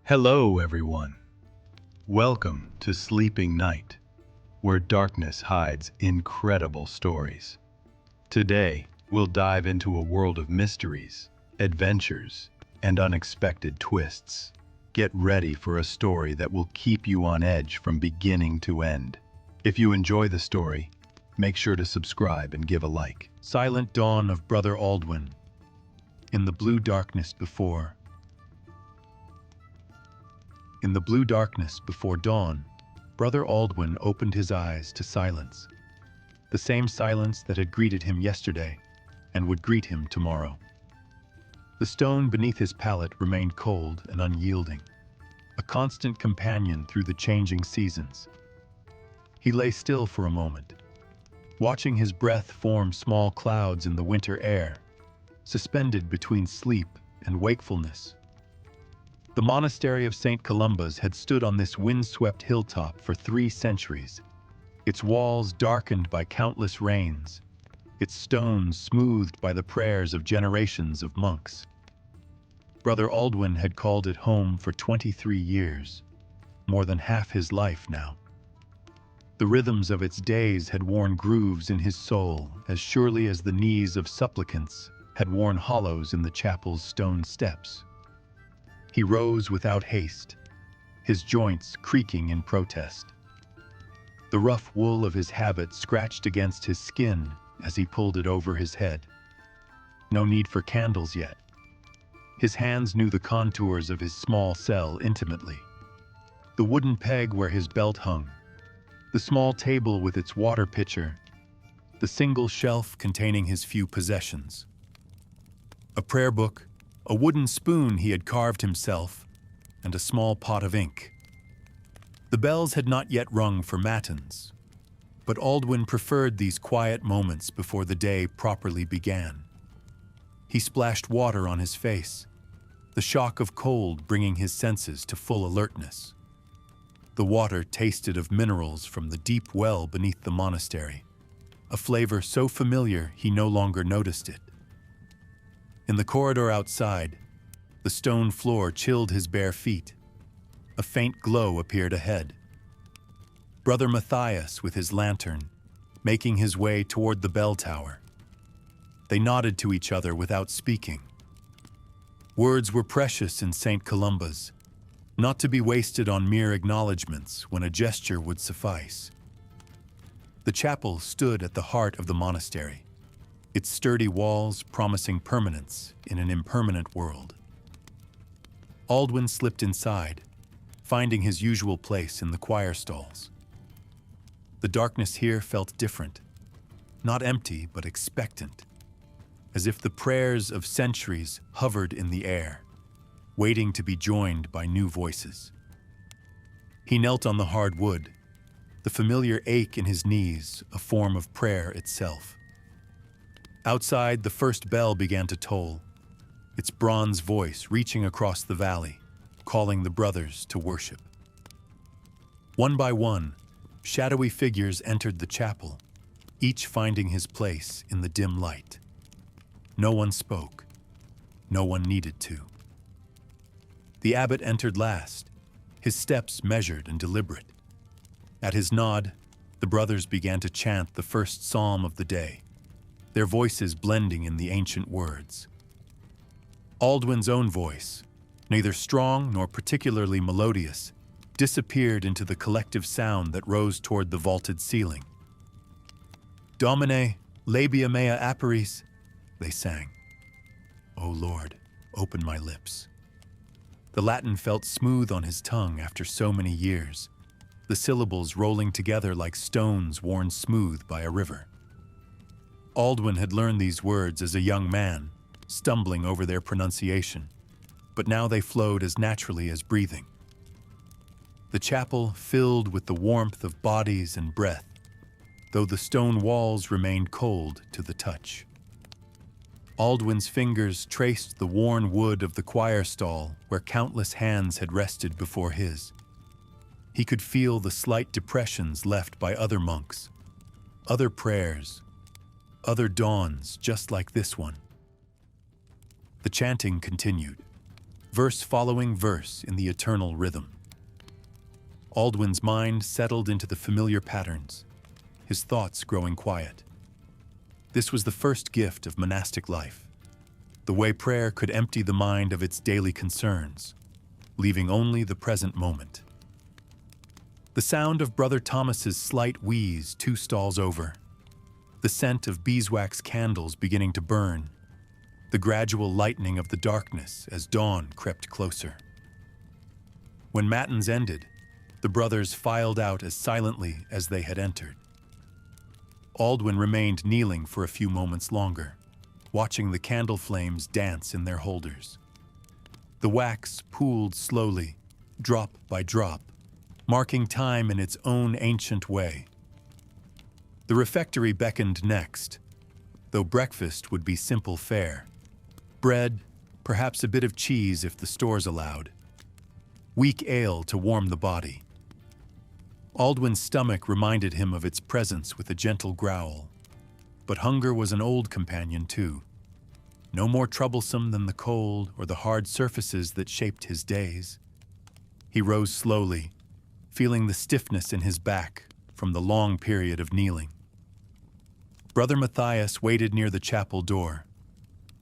Hello, everyone. Welcome to Sleeping Night, where darkness hides incredible stories. Today, we'll dive into a world of mysteries, adventures, and unexpected twists. Get ready for a story that will keep you on edge from beginning to end. If you enjoy the story, make sure to subscribe and give a like. Silent dawn of Brother Aldwin. In the blue darkness before. In the blue darkness before dawn, Brother Aldwin opened his eyes to silence. The same silence that had greeted him yesterday and would greet him tomorrow. The stone beneath his pallet remained cold and unyielding, a constant companion through the changing seasons. He lay still for a moment, watching his breath form small clouds in the winter air, suspended between sleep and wakefulness. The monastery of St. Columba's had stood on this wind-swept hilltop for 3 centuries, its walls darkened by countless rains, its stones smoothed by the prayers of generations of monks. Brother Aldwin had called it home for 23 years, more than half his life now. The rhythms of its days had worn grooves in his soul as surely as the knees of supplicants had worn hollows in the chapel's stone steps. He rose without haste, his joints creaking in protest. The rough wool of his habit scratched against his skin as he pulled it over his head. No need for candles yet. His hands knew the contours of his small cell intimately. The wooden peg where his belt hung, the small table with its water pitcher, the single shelf containing his few possessions. A prayer book, a wooden spoon he had carved himself, and a small pot of ink. The bells had not yet rung for matins, but Aldwin preferred these quiet moments before the day properly began. He splashed water on his face, the shock of cold bringing his senses to full alertness. The water tasted of minerals from the deep well beneath the monastery, a flavor so familiar he no longer noticed it. In the corridor outside, the stone floor chilled his bare feet. A faint glow appeared ahead. Brother Matthias, with his lantern, making his way toward the bell tower. They nodded to each other without speaking. Words were precious in St. Columba's, not to be wasted on mere acknowledgments when a gesture would suffice. The chapel stood at the heart of the monastery, its sturdy walls promising permanence in an impermanent world. Aldwin slipped inside, finding his usual place in the choir stalls. The darkness here felt different, not empty but expectant, as if the prayers of centuries hovered in the air, waiting to be joined by new voices. He knelt on the hard wood, the familiar ache in his knees a form of prayer itself. Outside, the first bell began to toll, its bronze voice reaching across the valley, calling the brothers to worship. One by one, shadowy figures entered the chapel, each finding his place in the dim light. No one spoke. No one needed to. The abbot entered last, his steps measured and deliberate. At his nod, the brothers began to chant the first psalm of the day, their voices blending in the ancient words. Aldwin's own voice, neither strong nor particularly melodious, disappeared into the collective sound that rose toward the vaulted ceiling. Domine, labia mea aperis, they sang. O Lord, open my lips. The Latin felt smooth on his tongue after so many years, the syllables rolling together like stones worn smooth by a river. Aldwin had learned these words as a young man, stumbling over their pronunciation, but now they flowed as naturally as breathing. The chapel filled with the warmth of bodies and breath, though the stone walls remained cold to the touch. Aldwin's fingers traced the worn wood of the choir stall where countless hands had rested before his. He could feel the slight depressions left by other monks, other prayers, other dawns just like this one. The chanting continued, verse following verse in the eternal rhythm. Aldwin's mind settled into the familiar patterns, his thoughts growing quiet. This was the first gift of monastic life, the way prayer could empty the mind of its daily concerns, leaving only the present moment. The sound of Brother Thomas's slight wheeze 2 stalls over, the scent of beeswax candles beginning to burn, the gradual lightening of the darkness as dawn crept closer. When matins ended, the brothers filed out as silently as they had entered. Aldwin remained kneeling for a few moments longer, watching the candle flames dance in their holders. The wax pooled slowly, drop by drop, marking time in its own ancient way. The refectory beckoned next, though breakfast would be simple fare. Bread, perhaps a bit of cheese if the stores allowed. Weak ale to warm the body. Aldwin's stomach reminded him of its presence with a gentle growl. But hunger was an old companion too, no more troublesome than the cold or the hard surfaces that shaped his days. He rose slowly, feeling the stiffness in his back from the long period of kneeling. Brother Matthias waited near the chapel door,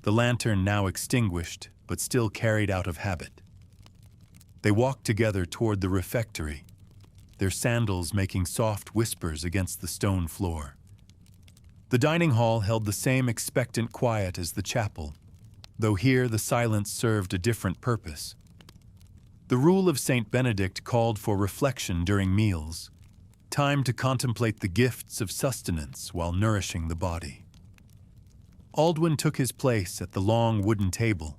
the lantern now extinguished but still carried out of habit. They walked together toward the refectory, their sandals making soft whispers against the stone floor. The dining hall held the same expectant quiet as the chapel, though here the silence served a different purpose. The rule of Saint Benedict called for reflection during meals, time to contemplate the gifts of sustenance while nourishing the body. Aldwin took his place at the long wooden table,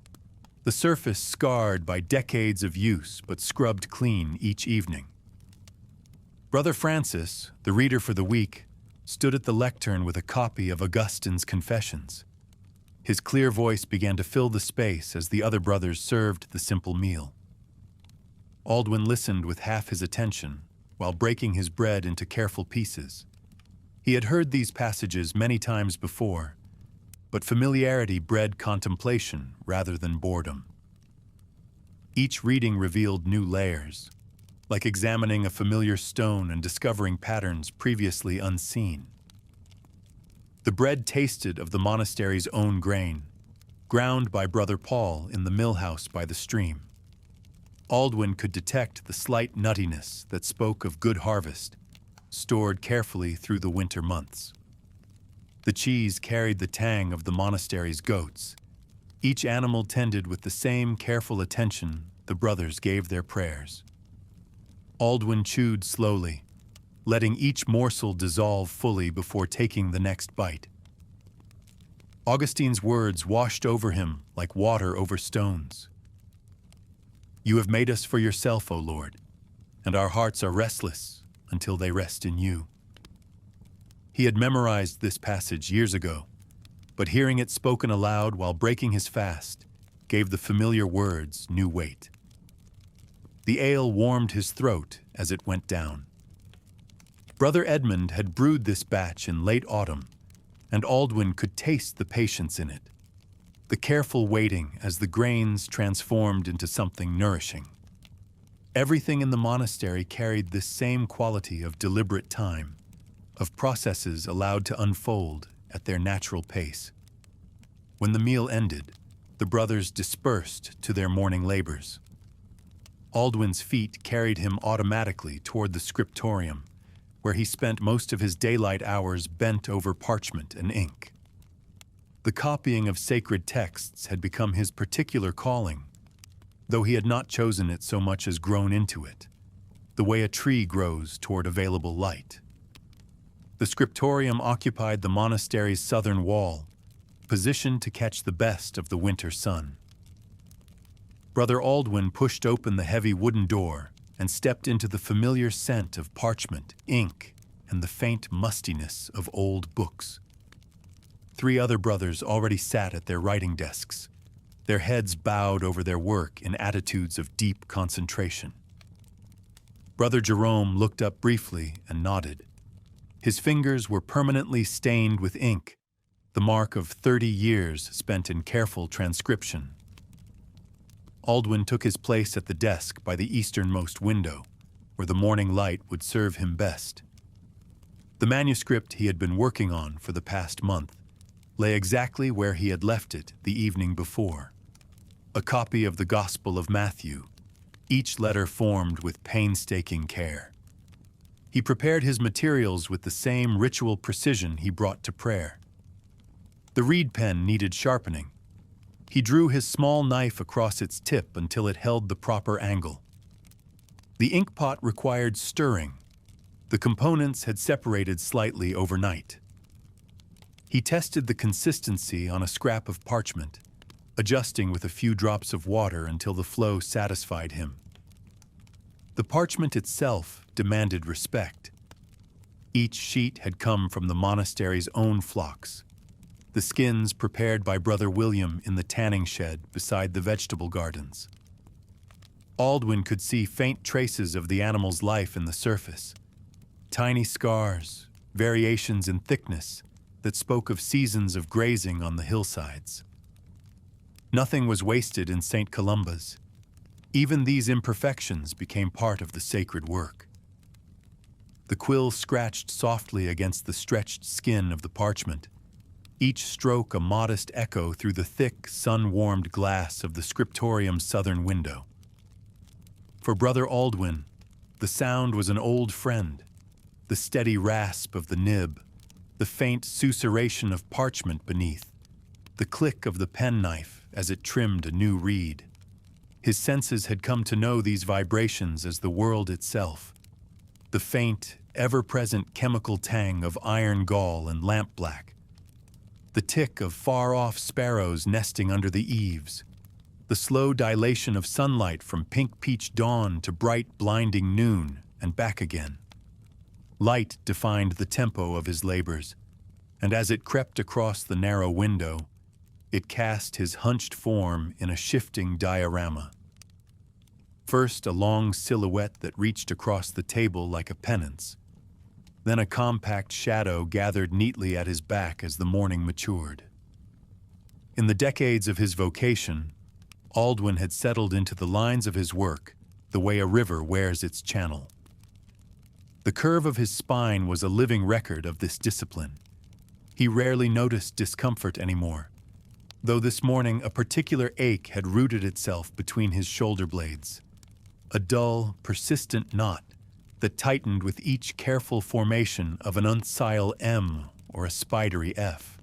the surface scarred by decades of use but scrubbed clean each evening. Brother Francis, the reader for the week, stood at the lectern with a copy of Augustine's Confessions. His clear voice began to fill the space as the other brothers served the simple meal. Aldwin listened with half his attention while breaking his bread into careful pieces. He had heard these passages many times before, but familiarity bred contemplation rather than boredom. Each reading revealed new layers, like examining a familiar stone and discovering patterns previously unseen. The bread tasted of the monastery's own grain, ground by Brother Paul in the mill house by the stream. Aldwin could detect the slight nuttiness that spoke of good harvest, stored carefully through the winter months. The cheese carried the tang of the monastery's goats, each animal tended with the same careful attention the brothers gave their prayers. Aldwin chewed slowly, letting each morsel dissolve fully before taking the next bite. Augustine's words washed over him like water over stones. You have made us for yourself, O Lord, and our hearts are restless until they rest in you. He had memorized this passage years ago, but hearing it spoken aloud while breaking his fast gave the familiar words new weight. The ale warmed his throat as it went down. Brother Edmund had brewed this batch in late autumn, and Aldwin could taste the patience in it, the careful waiting as the grains transformed into something nourishing. Everything in the monastery carried this same quality of deliberate time, of processes allowed to unfold at their natural pace. When the meal ended, the brothers dispersed to their morning labors. Aldwin's feet carried him automatically toward the scriptorium, where he spent most of his daylight hours bent over parchment and ink. The copying of sacred texts had become his particular calling, though he had not chosen it so much as grown into it, the way a tree grows toward available light. The scriptorium occupied the monastery's southern wall, positioned to catch the best of the winter sun. Brother Aldwin pushed open the heavy wooden door and stepped into the familiar scent of parchment, ink, and the faint mustiness of old books. 3 other brothers already sat at their writing desks, their heads bowed over their work in attitudes of deep concentration. Brother Jerome looked up briefly and nodded. His fingers were permanently stained with ink, the mark of 30 years spent in careful transcription. Aldwin took his place at the desk by the easternmost window, where the morning light would serve him best. The manuscript he had been working on for the past month lay exactly where he had left it the evening before. A copy of the Gospel of Matthew, each letter formed with painstaking care. He prepared his materials with the same ritual precision he brought to prayer. The reed pen needed sharpening. He drew his small knife across its tip until it held the proper angle. The ink pot required stirring. The components had separated slightly overnight. He tested the consistency on a scrap of parchment, adjusting with a few drops of water until the flow satisfied him. The parchment itself demanded respect. Each sheet had come from the monastery's own flocks, the skins prepared by Brother William in the tanning shed beside the vegetable gardens. Aldwin could see faint traces of the animal's life in the surface, tiny scars, variations in thickness that spoke of seasons of grazing on the hillsides. Nothing was wasted in St. Columba's. Even these imperfections became part of the sacred work. The quill scratched softly against the stretched skin of the parchment, each stroke a modest echo through the thick, sun-warmed glass of the scriptorium's southern window. For Brother Aldwin, the sound was an old friend, the steady rasp of the nib, the faint susurration of parchment beneath, the click of the penknife as it trimmed a new reed. His senses had come to know these vibrations as the world itself, the faint, ever-present chemical tang of iron gall and lampblack, the tick of far-off sparrows nesting under the eaves, the slow dilation of sunlight from pink peach dawn to bright, blinding noon and back again. Light defined the tempo of his labors, and as it crept across the narrow window, it cast his hunched form in a shifting diorama. First, a long silhouette that reached across the table like a penance, then a compact shadow gathered neatly at his back as the morning matured. In the decades of his vocation, Aldwin had settled into the lines of his work the way a river wears its channel. The curve of his spine was a living record of this discipline. He rarely noticed discomfort anymore, though this morning a particular ache had rooted itself between his shoulder blades, a dull, persistent knot that tightened with each careful formation of an uncial M or a spidery F.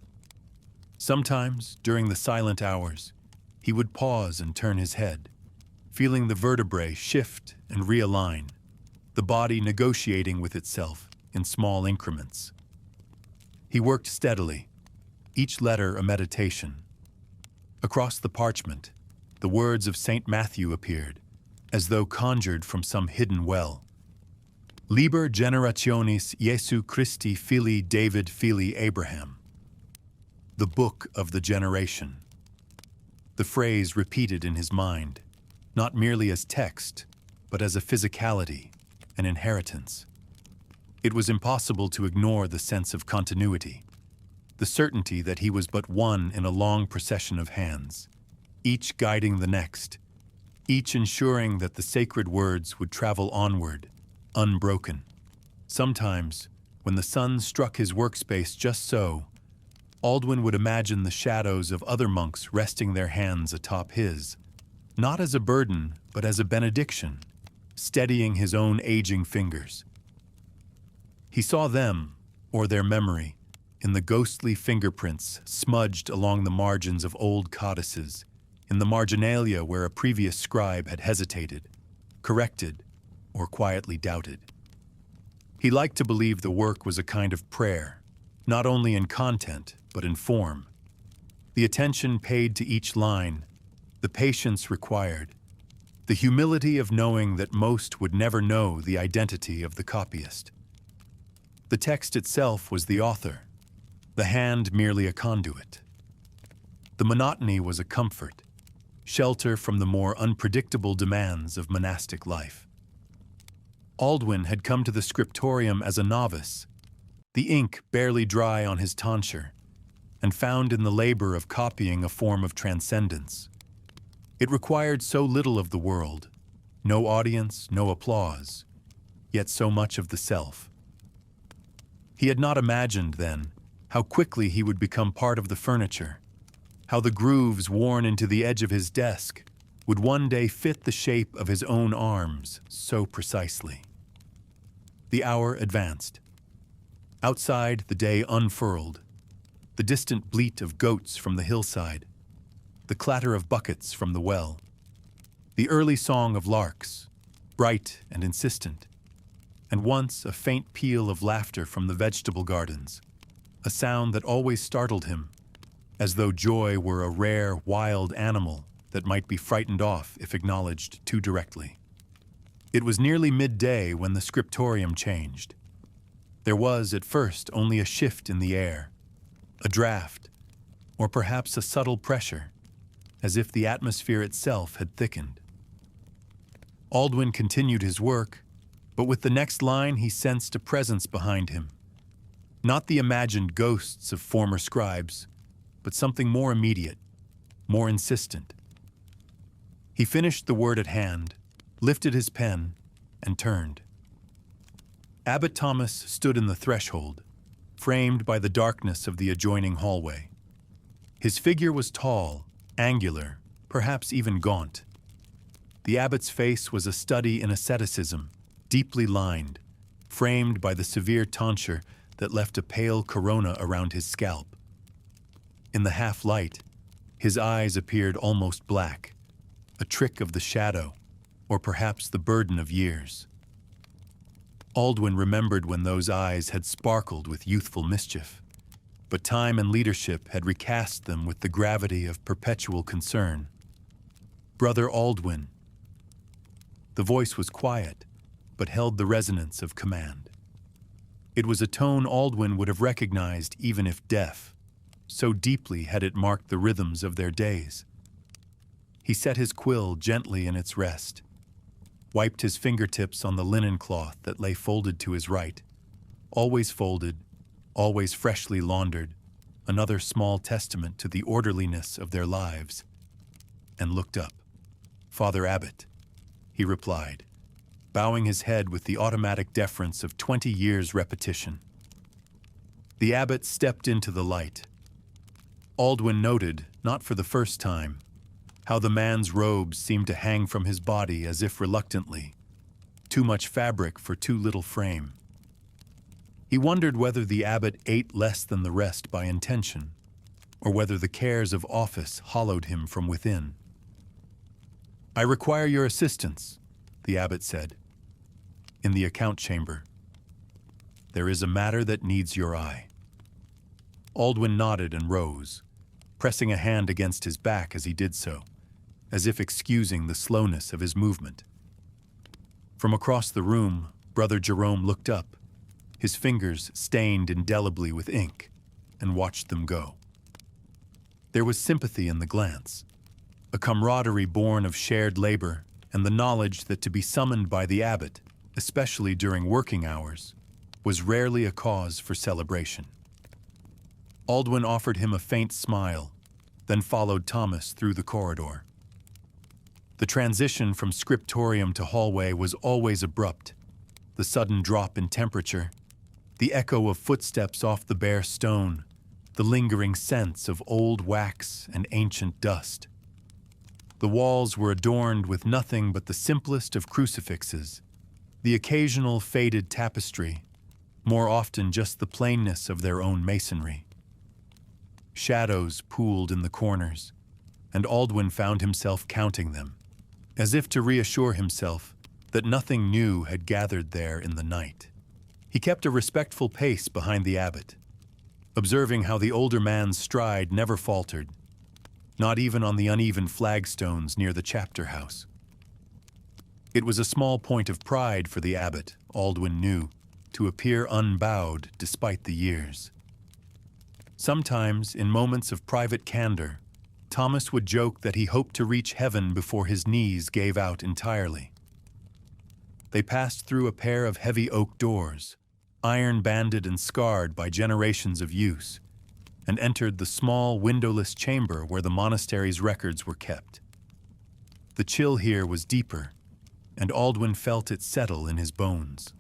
Sometimes, during the silent hours, he would pause and turn his head, feeling the vertebrae shift and realign, the body negotiating with itself in small increments. He worked steadily, each letter a meditation. Across the parchment, the words of St. Matthew appeared, as though conjured from some hidden well. Liber generationis Jesu Christi Filii David Filii Abraham. The book of the generation. The phrase repeated in his mind, not merely as text, but as a physicality, an inheritance. It was impossible to ignore the sense of continuity, the certainty that he was but one in a long procession of hands, each guiding the next, each ensuring that the sacred words would travel onward, unbroken. Sometimes, when the sun struck his workspace just so, Aldwin would imagine the shadows of other monks resting their hands atop his, not as a burden, but as a benediction, steadying his own aging fingers. He saw them, or their memory, in the ghostly fingerprints smudged along the margins of old codices, in the marginalia where a previous scribe had hesitated, corrected, or quietly doubted. He liked to believe the work was a kind of prayer, not only in content, but in form. The attention paid to each line, the patience required, the humility of knowing that most would never know the identity of the copyist. The text itself was the author, the hand merely a conduit. The monotony was a comfort, shelter from the more unpredictable demands of monastic life. Aldwin had come to the scriptorium as a novice, the ink barely dry on his tonsure, and found in the labor of copying a form of transcendence. It required so little of the world, no audience, no applause, yet so much of the self. He had not imagined, then, how quickly he would become part of the furniture, how the grooves worn into the edge of his desk would one day fit the shape of his own arms so precisely. The hour advanced. Outside, the day unfurled, the distant bleat of goats from the hillside, the clatter of buckets from the well, the early song of larks, bright and insistent, and once a faint peal of laughter from the vegetable gardens, a sound that always startled him, as though joy were a rare, wild animal that might be frightened off if acknowledged too directly. It was nearly midday when the scriptorium changed. There was, at first, only a shift in the air, a draft, or perhaps a subtle pressure, as if the atmosphere itself had thickened. Aldwin continued his work, but with the next line he sensed a presence behind him. Not the imagined ghosts of former scribes, but something more immediate, more insistent. He finished the word at hand, lifted his pen, and turned. Abbot Thomas stood in the threshold, framed by the darkness of the adjoining hallway. His figure was tall, angular, perhaps even gaunt. The abbot's face was a study in asceticism, deeply lined, framed by the severe tonsure that left a pale corona around his scalp. In the half-light, his eyes appeared almost black, a trick of the shadow, or perhaps the burden of years. Aldwin remembered when those eyes had sparkled with youthful mischief, but time and leadership had recast them with the gravity of perpetual concern. "Brother Aldwin." The voice was quiet, but held the resonance of command. It was a tone Aldwin would have recognized even if deaf, so deeply had it marked the rhythms of their days. He set his quill gently in its rest, wiped his fingertips on the linen cloth that lay folded to his right, always folded, always freshly laundered, another small testament to the orderliness of their lives, and looked up. "Father Abbot," he replied, bowing his head with the automatic deference of 20 years' repetition. The abbot stepped into the light. Aldwin noted, not for the first time, how the man's robes seemed to hang from his body as if reluctantly, too much fabric for too little frame. He wondered whether the abbot ate less than the rest by intention, or whether the cares of office hollowed him from within. "I require your assistance," the abbot said. "In the account chamber. There is a matter that needs your eye." Aldwin nodded and rose, pressing a hand against his back as he did so, as if excusing the slowness of his movement. From across the room, Brother Jerome looked up, his fingers stained indelibly with ink, and watched them go. There was sympathy in the glance, a camaraderie born of shared labor and the knowledge that to be summoned by the abbot, especially during working hours, was rarely a cause for celebration. Aldwin offered him a faint smile, then followed Thomas through the corridor. The transition from scriptorium to hallway was always abrupt. The sudden drop in temperature, the echo of footsteps off the bare stone, the lingering sense of old wax and ancient dust. The walls were adorned with nothing but the simplest of crucifixes, the occasional faded tapestry, more often just the plainness of their own masonry. Shadows pooled in the corners, and Aldwin found himself counting them, as if to reassure himself that nothing new had gathered there in the night. He kept a respectful pace behind the abbot, observing how the older man's stride never faltered, not even on the uneven flagstones near the chapter house. It was a small point of pride for the abbot, Aldwin knew, to appear unbowed despite the years. Sometimes, in moments of private candor, Thomas would joke that he hoped to reach heaven before his knees gave out entirely. They passed through a pair of heavy oak doors, iron-banded and scarred by generations of use, and entered the small, windowless chamber where the monastery's records were kept. The chill here was deeper, and Aldwin felt it settle in his bones.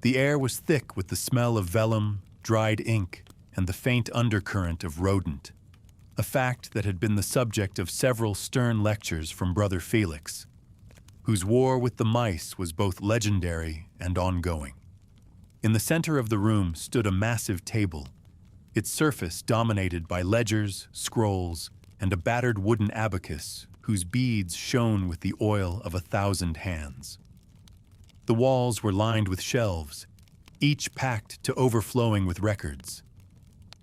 The air was thick with the smell of vellum, dried ink, and the faint undercurrent of rodent, a fact that had been the subject of several stern lectures from Brother Felix, whose war with the mice was both legendary and ongoing. In the center of the room stood a massive table, its surface dominated by ledgers, scrolls, and a battered wooden abacus whose beads shone with the oil of 1,000 hands. The walls were lined with shelves, each packed to overflowing with records.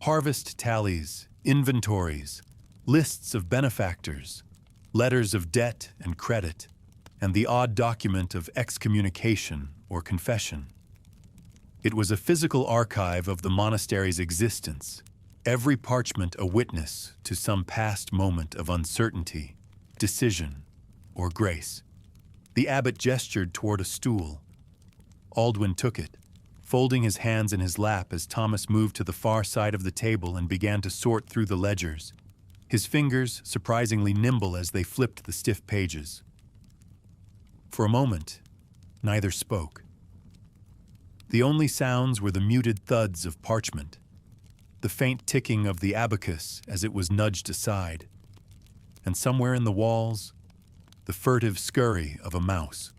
Harvest tallies, inventories, lists of benefactors, letters of debt and credit, and the odd document of excommunication or confession. It was a physical archive of the monastery's existence, every parchment a witness to some past moment of uncertainty, decision, or grace. The abbot gestured toward a stool. Aldwin took it, folding his hands in his lap as Thomas moved to the far side of the table and began to sort through the ledgers, his fingers surprisingly nimble as they flipped the stiff pages. For a moment, neither spoke. The only sounds were the muted thuds of parchment, the faint ticking of the abacus as it was nudged aside, and somewhere in the walls, the furtive scurry of a mouse.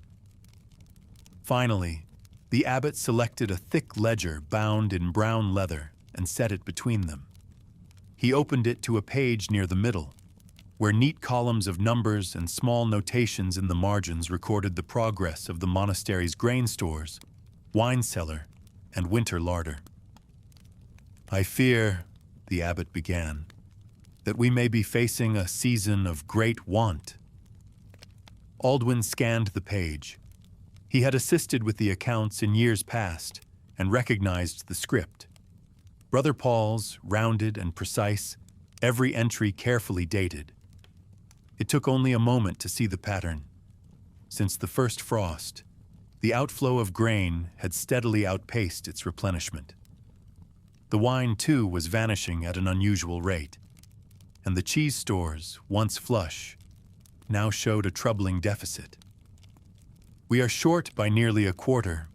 Finally, the abbot selected a thick ledger bound in brown leather and set it between them. He opened it to a page near the middle, where neat columns of numbers and small notations in the margins recorded the progress of the monastery's grain stores, wine cellar, and winter larder. "I fear," the abbot began, "that we may be facing a season of great want." Aldwin scanned the page. He had assisted with the accounts in years past and recognized the script. Brother Paul's, rounded and precise, every entry carefully dated. It took only a moment to see the pattern. Since the first frost, the outflow of grain had steadily outpaced its replenishment. The wine, too, was vanishing at an unusual rate, and the cheese stores, once flush, now showed a troubling deficit. "We are short by nearly a quarter,"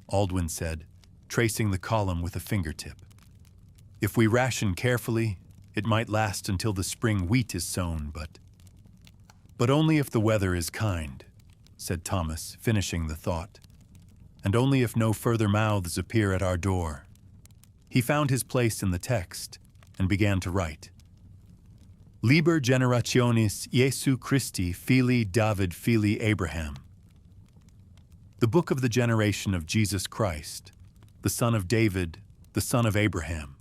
Aldwin said, tracing the column with a fingertip. "If we ration carefully, it might last until the spring wheat is sown, but only if the weather is kind," said Thomas, finishing the thought, "and only if no further mouths appear at our door." He found his place in the text and began to write. "Liber generationis Jesu Christi fili David fili Abraham." The book of the generation of Jesus Christ, the son of David, the son of Abraham.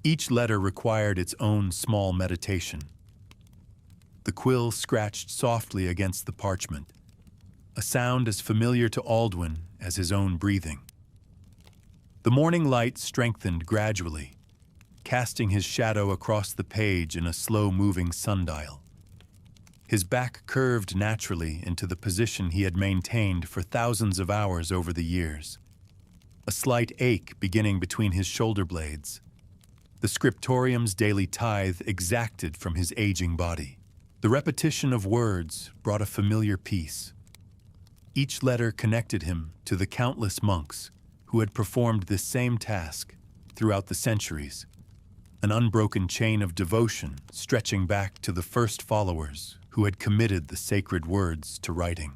Each letter required its own small meditation. The quill scratched softly against the parchment, a sound as familiar to Aldwin as his own breathing. The morning light strengthened gradually, casting his shadow across the page in a slow-moving sundial. His back curved naturally into the position he had maintained for thousands of hours over the years, a slight ache beginning between his shoulder blades, the scriptorium's daily tithe exacted from his aging body. The repetition of words brought a familiar peace. Each letter connected him to the countless monks who had performed this same task throughout the centuries, an unbroken chain of devotion stretching back to the first followers who had committed the sacred words to writing.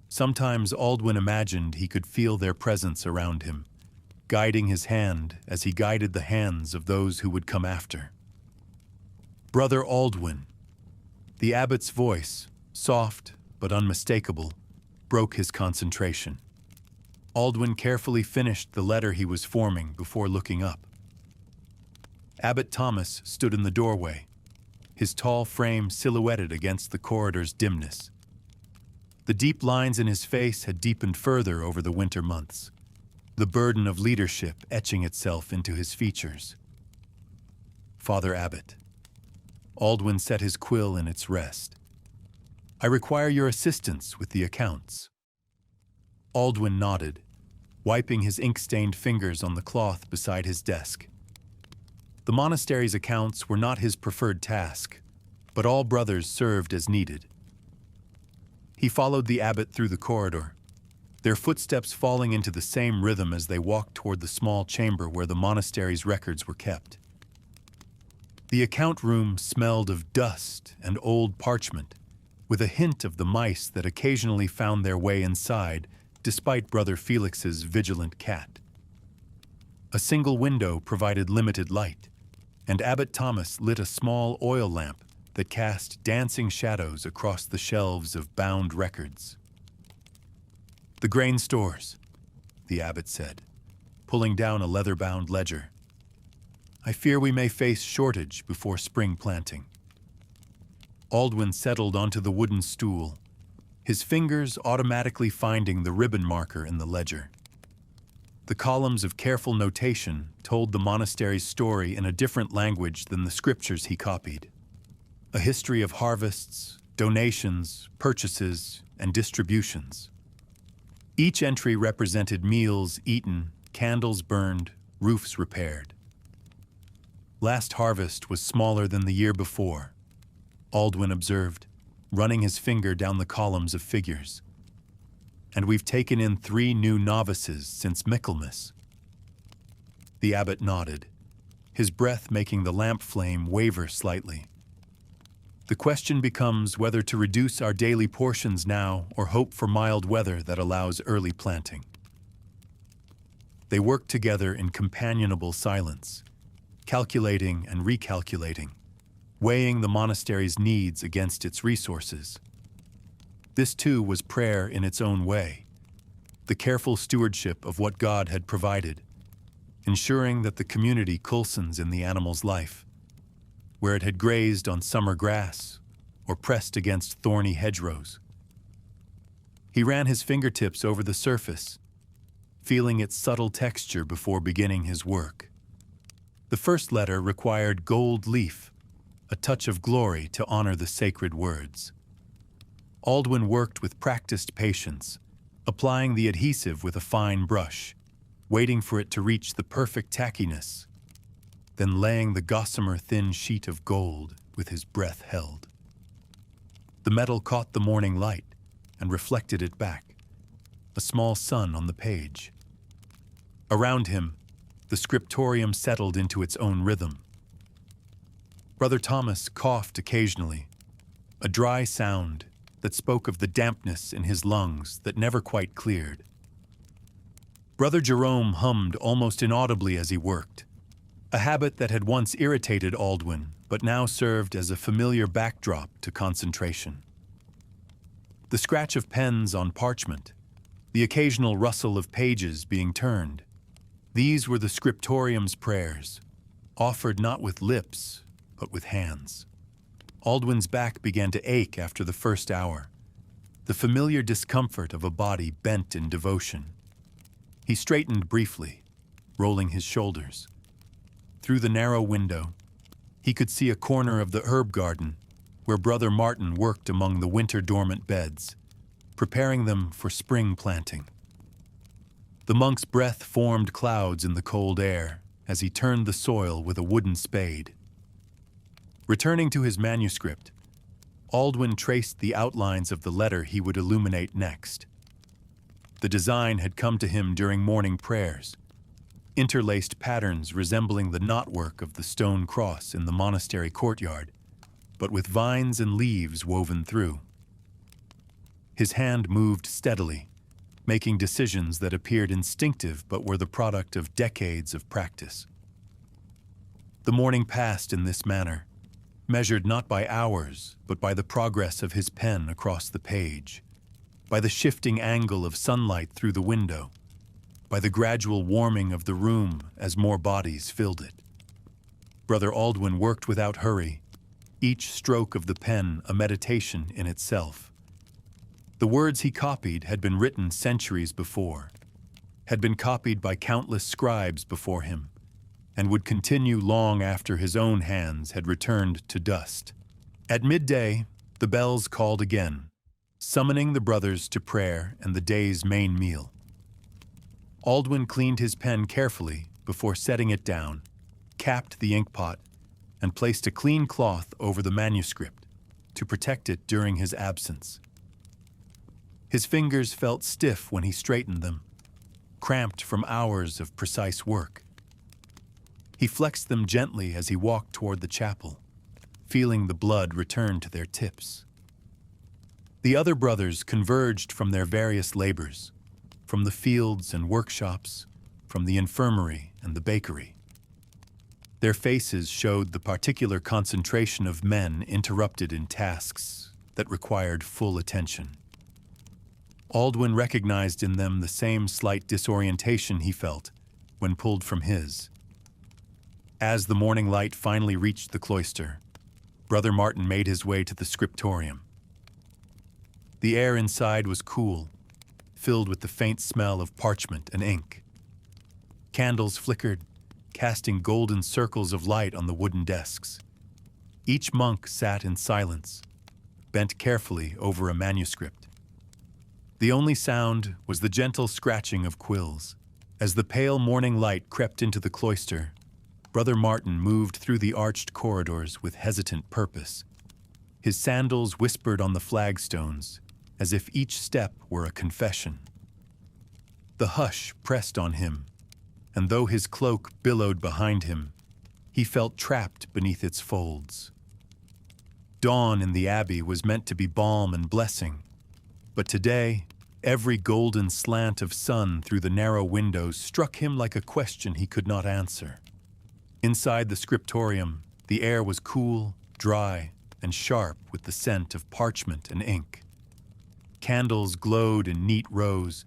Sometimes Aldwin imagined he could feel their presence around him, guiding his hand as he guided the hands of those who would come after. "Brother Aldwin," the abbot's voice, soft but unmistakable, broke his concentration. Aldwin carefully finished the letter he was forming before looking up. Abbot Thomas stood in the doorway, his tall frame silhouetted against the corridor's dimness. The deep lines in his face had deepened further over the winter months, the burden of leadership etching itself into his features. "Father Abbot." Aldwin set his quill in its rest. "I require your assistance with the accounts." Aldwin nodded, wiping his ink-stained fingers on the cloth beside his desk. The monastery's accounts were not his preferred task, but all brothers served as needed. He followed the abbot through the corridor, their footsteps falling into the same rhythm as they walked toward the small chamber where the monastery's records were kept. The account room smelled of dust and old parchment, with a hint of the mice that occasionally found their way inside, despite Brother Felix's vigilant cat. A single window provided limited light, and Abbot Thomas lit a small oil lamp that cast dancing shadows across the shelves of bound records. "The grain stores," the abbot said, pulling down a leather-bound ledger. "I fear we may face shortage before spring planting." Aldwin settled onto the wooden stool, his fingers automatically finding the ribbon marker in the ledger. The columns of careful notation told the monastery's story in a different language than the scriptures he copied. A history of harvests, donations, purchases, and distributions. Each entry represented meals eaten, candles burned, roofs repaired. Last harvest was smaller than the year before, Aldwin observed, running his finger down the columns of figures. "And we've taken in 3 new novices since Michaelmas." The abbot nodded, his breath making the lamp flame waver slightly. "The question becomes whether to reduce our daily portions now or hope for mild weather that allows early planting." They worked together in companionable silence, calculating and recalculating, weighing the monastery's needs against its resources. This too was prayer in its own way, the careful stewardship of what God had provided, ensuring that the community Coulson's in the animal's life, where it had grazed on summer grass or pressed against thorny hedgerows. He ran his fingertips over the surface, feeling its subtle texture before beginning his work. The first letter required gold leaf, a touch of glory to honor the sacred words. Aldwin worked with practiced patience, applying the adhesive with a fine brush, waiting for it to reach the perfect tackiness, then laying the gossamer thin sheet of gold with his breath held. The metal caught the morning light and reflected it back, a small sun on the page. Around him, the scriptorium settled into its own rhythm. Brother Thomas coughed occasionally, a dry sound that spoke of the dampness in his lungs that never quite cleared. Brother Jerome hummed almost inaudibly as he worked, a habit that had once irritated Aldwin but now served as a familiar backdrop to concentration. The scratch of pens on parchment, the occasional rustle of pages being turned, these were the scriptorium's prayers, offered not with lips, but with hands. Aldwin's back began to ache after the first hour, the familiar discomfort of a body bent in devotion. He straightened briefly, rolling his shoulders. Through the narrow window, he could see a corner of the herb garden where Brother Martin worked among the winter-dormant beds, preparing them for spring planting. The monk's breath formed clouds in the cold air as he turned the soil with a wooden spade. Returning to his manuscript, Aldwin traced the outlines of the letter he would illuminate next. The design had come to him during morning prayers, interlaced patterns resembling the knotwork of the stone cross in the monastery courtyard, but with vines and leaves woven through. His hand moved steadily, making decisions that appeared instinctive but were the product of decades of practice. The morning passed in this manner, measured not by hours, but by the progress of his pen across the page, by the shifting angle of sunlight through the window, by the gradual warming of the room as more bodies filled it. Brother Aldwin worked without hurry, each stroke of the pen a meditation in itself. The words he copied had been written centuries before, had been copied by countless scribes before him, and would continue long after his own hands had returned to dust. At midday, the bells called again, summoning the brothers to prayer and the day's main meal. Aldwin cleaned his pen carefully before setting it down, capped the inkpot, and placed a clean cloth over the manuscript, to protect it during his absence. His fingers felt stiff when he straightened them, cramped from hours of precise work. He flexed them gently as he walked toward the chapel, feeling the blood return to their tips. The other brothers converged from their various labors, from the fields and workshops, from the infirmary and the bakery. Their faces showed the particular concentration of men interrupted in tasks that required full attention. Aldwin recognized in them the same slight disorientation he felt when pulled from his. As the morning light finally reached the cloister, Brother Martin made his way to the scriptorium. The air inside was cool, filled with the faint smell of parchment and ink. Candles flickered, casting golden circles of light on the wooden desks. Each monk sat in silence, bent carefully over a manuscript. The only sound was the gentle scratching of quills. As the pale morning light crept into the cloister, Brother Martin moved through the arched corridors with hesitant purpose. His sandals whispered on the flagstones, as if each step were a confession. The hush pressed on him, and though his cloak billowed behind him, he felt trapped beneath its folds. Dawn in the abbey was meant to be balm and blessing, but today, every golden slant of sun through the narrow windows struck him like a question he could not answer. Inside the scriptorium, the air was cool, dry, and sharp with the scent of parchment and ink. Candles glowed in neat rows,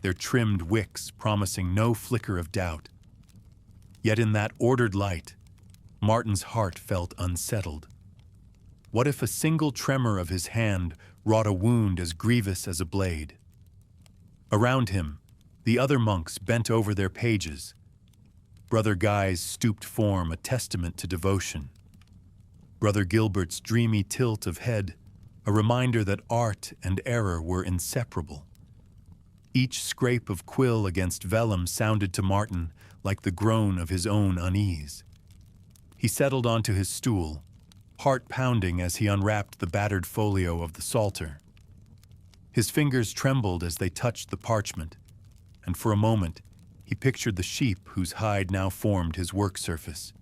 their trimmed wicks promising no flicker of doubt. Yet in that ordered light, Martin's heart felt unsettled. What if a single tremor of his hand wrought a wound as grievous as a blade? Around him, the other monks bent over their pages, Brother Guy's stooped form a testament to devotion. Brother Gilbert's dreamy tilt of head, a reminder that art and error were inseparable. Each scrape of quill against vellum sounded to Martin like the groan of his own unease. He settled onto his stool, heart pounding as he unwrapped the battered folio of the Psalter. His fingers trembled as they touched the parchment, and for a moment he pictured the sheep whose hide now formed his work surface.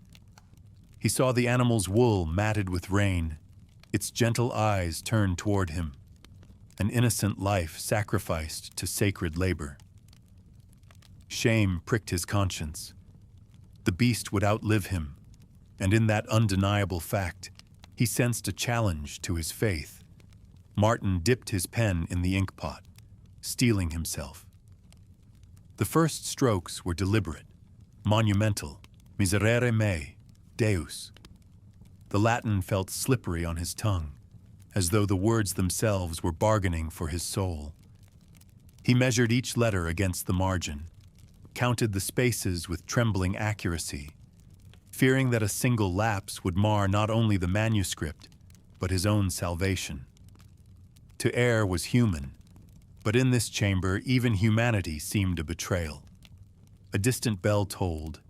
He saw the animal's wool matted with rain, its gentle eyes turned toward him, an innocent life sacrificed to sacred labor. Shame pricked his conscience. The beast would outlive him, and in that undeniable fact, he sensed a challenge to his faith. Martin dipped his pen in the inkpot, steeling himself. The first strokes were deliberate, monumental, miserere mei, Deus. The Latin felt slippery on his tongue, as though the words themselves were bargaining for his soul. He measured each letter against the margin, counted the spaces with trembling accuracy, fearing that a single lapse would mar not only the manuscript, but his own salvation. To err was human, but in this chamber even humanity seemed a betrayal. A distant bell tolled,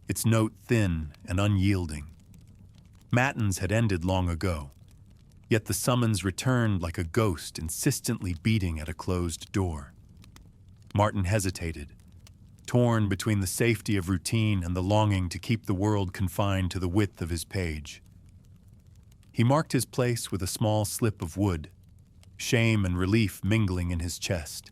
its note thin and unyielding. Matins had ended long ago, yet the summons returned like a ghost insistently beating at a closed door. Martin hesitated, torn between the safety of routine and the longing to keep the world confined to the width of his page. He marked his place with a small slip of wood, shame and relief mingling in his chest,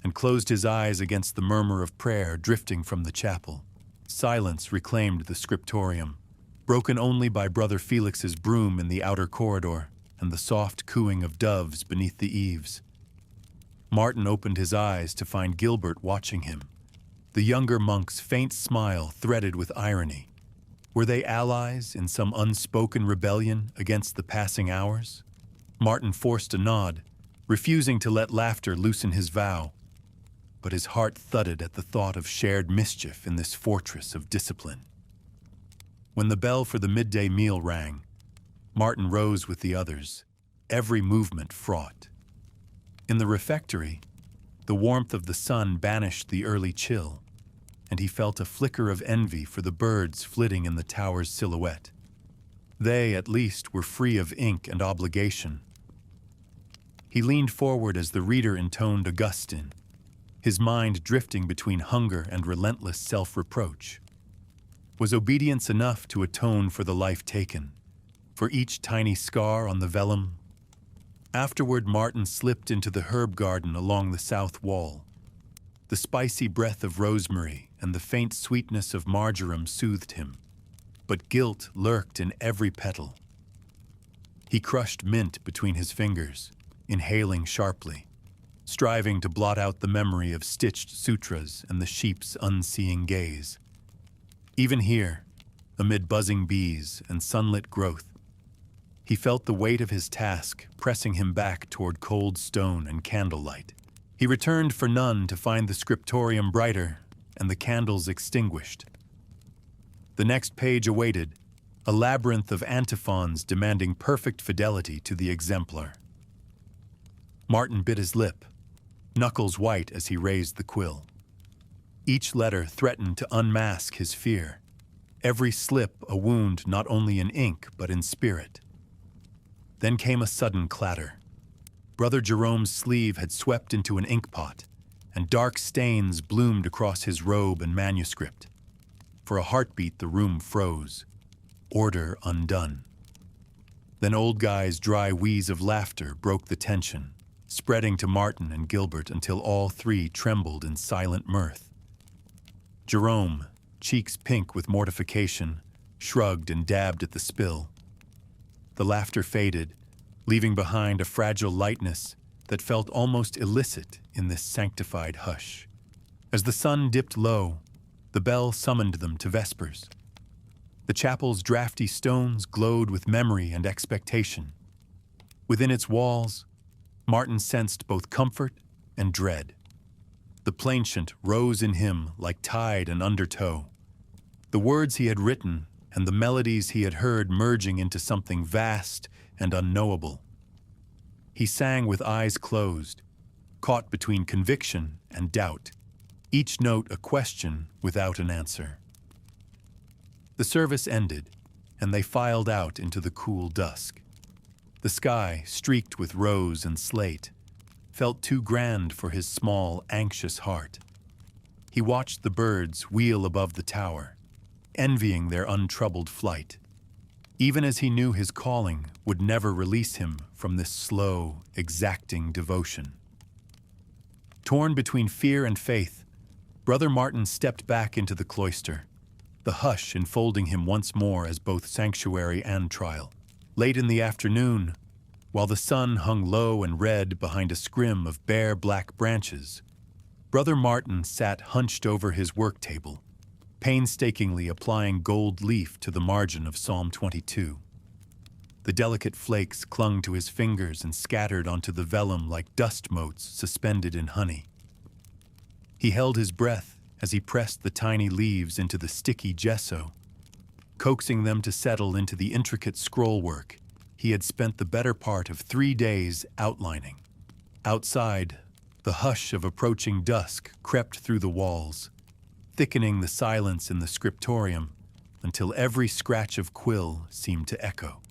and closed his eyes against the murmur of prayer drifting from the chapel. Silence reclaimed the scriptorium, broken only by Brother Felix's broom in the outer corridor and the soft cooing of doves beneath the eaves. Martin opened his eyes to find Gilbert watching him, the younger monk's faint smile threaded with irony. Were they allies in some unspoken rebellion against the passing hours? Martin forced a nod, refusing to let laughter loosen his vow, but his heart thudded at the thought of shared mischief in this fortress of discipline. When the bell for the midday meal rang, Martin rose with the others, every movement fraught. In the refectory, the warmth of the sun banished the early chill, and he felt a flicker of envy for the birds flitting in the tower's silhouette. They, at least, were free of ink and obligation. He leaned forward as the reader intoned Augustine, his mind drifting between hunger and relentless self-reproach. Was obedience enough to atone for the life taken, for each tiny scar on the vellum? Afterward, Martin slipped into the herb garden along the south wall. The spicy breath of rosemary and the faint sweetness of marjoram soothed him, but guilt lurked in every petal. He crushed mint between his fingers, inhaling sharply, striving to blot out the memory of stitched sutras and the sheep's unseeing gaze. Even here, amid buzzing bees and sunlit growth, he felt the weight of his task pressing him back toward cold stone and candlelight. He returned for none to find the scriptorium brighter and the candles extinguished. The next page awaited, a labyrinth of antiphons demanding perfect fidelity to the exemplar. Martin bit his lip, knuckles white as he raised the quill. Each letter threatened to unmask his fear, every slip a wound not only in ink but in spirit. Then came a sudden clatter. Brother Jerome's sleeve had swept into an inkpot, and dark stains bloomed across his robe and manuscript. For a heartbeat, the room froze, order undone. Then Old Guy's dry wheeze of laughter broke the tension, spreading to Martin and Gilbert until all three trembled in silent mirth. Jerome, cheeks pink with mortification, shrugged and dabbed at the spill. The laughter faded, leaving behind a fragile lightness that felt almost illicit in this sanctified hush. As the sun dipped low, the bell summoned them to vespers. The chapel's drafty stones glowed with memory and expectation. Within its walls, Martin sensed both comfort and dread. The plainchant rose in him like tide and undertow. The words he had written and the melodies he had heard merging into something vast and unknowable. He sang with eyes closed, caught between conviction and doubt, each note a question without an answer. The service ended, and they filed out into the cool dusk. The sky, streaked with rose and slate, felt too grand for his small, anxious heart. He watched the birds wheel above the tower, envying their untroubled flight, even as he knew his calling would never release him from this slow, exacting devotion. Torn between fear and faith, Brother Martin stepped back into the cloister, the hush enfolding him once more as both sanctuary and trial. Late in the afternoon, while the sun hung low and red behind a scrim of bare black branches, Brother Martin sat hunched over his work table, painstakingly applying gold leaf to the margin of Psalm 22. The delicate flakes clung to his fingers and scattered onto the vellum like dust motes suspended in honey. He held his breath as he pressed the tiny leaves into the sticky gesso, coaxing them to settle into the intricate scrollwork he had spent the better part of 3 days outlining. Outside, the hush of approaching dusk crept through the walls, thickening the silence in the scriptorium until every scratch of quill seemed to echo.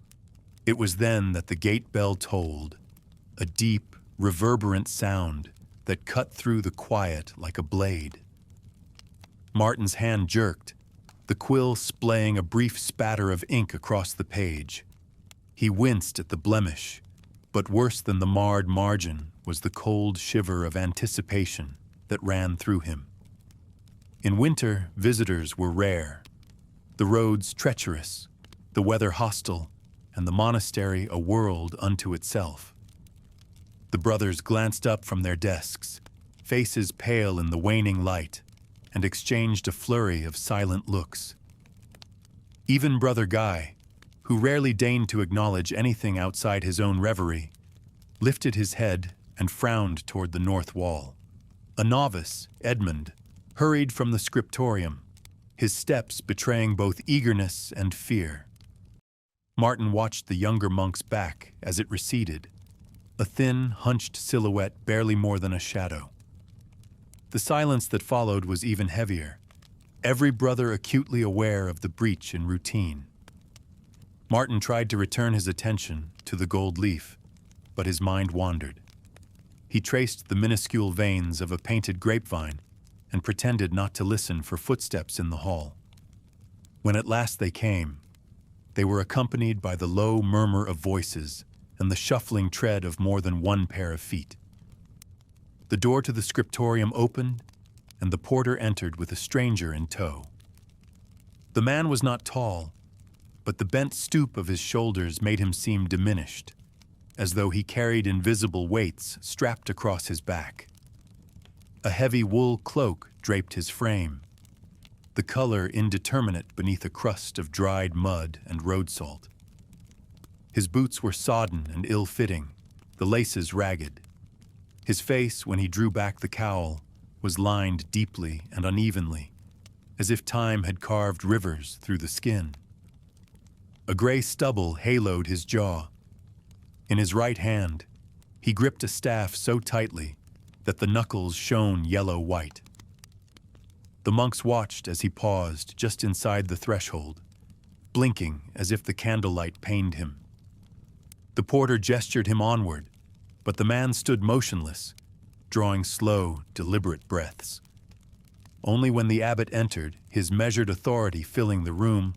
It was then that the gate bell tolled, a deep, reverberant sound that cut through the quiet like a blade. Martin's hand jerked, the quill splaying a brief spatter of ink across the page. He winced at the blemish, but worse than the marred margin was the cold shiver of anticipation that ran through him. In winter, visitors were rare, the roads treacherous, the weather hostile, and the monastery a world unto itself. The brothers glanced up from their desks, faces pale in the waning light, and exchanged a flurry of silent looks. Even Brother Guy, who rarely deigned to acknowledge anything outside his own reverie, lifted his head and frowned toward the north wall. A novice, Edmund, hurried from the scriptorium, his steps betraying both eagerness and fear. Martin watched the younger monk's back as it receded, a thin, hunched silhouette barely more than a shadow. The silence that followed was even heavier, every brother acutely aware of the breach in routine. Martin tried to return his attention to the gold leaf, but his mind wandered. He traced the minuscule veins of a painted grapevine and pretended not to listen for footsteps in the hall. When at last they came, they were accompanied by the low murmur of voices and the shuffling tread of more than one pair of feet. The door to the scriptorium opened, and the porter entered with a stranger in tow. The man was not tall, but the bent stoop of his shoulders made him seem diminished, as though he carried invisible weights strapped across his back. A heavy wool cloak draped his frame, the color indeterminate beneath a crust of dried mud and road salt. His boots were sodden and ill-fitting, the laces ragged. His face, when he drew back the cowl, was lined deeply and unevenly, as if time had carved rivers through the skin. A gray stubble haloed his jaw. In his right hand, he gripped a staff so tightly that the knuckles shone yellow-white. The monks watched as he paused just inside the threshold, blinking as if the candlelight pained him. The porter gestured him onward, but the man stood motionless, drawing slow, deliberate breaths. Only when the abbot entered, his measured authority filling the room,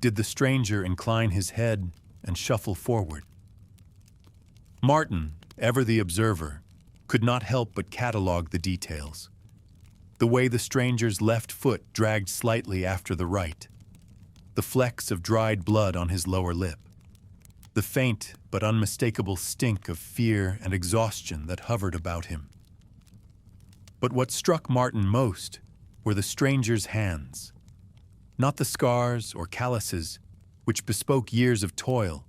did the stranger incline his head and shuffle forward. Martin, ever the observer, could not help but catalogue the details. The way the stranger's left foot dragged slightly after the right, the flecks of dried blood on his lower lip, the faint but unmistakable stink of fear and exhaustion that hovered about him. But what struck Martin most were the stranger's hands, not the scars or calluses which bespoke years of toil,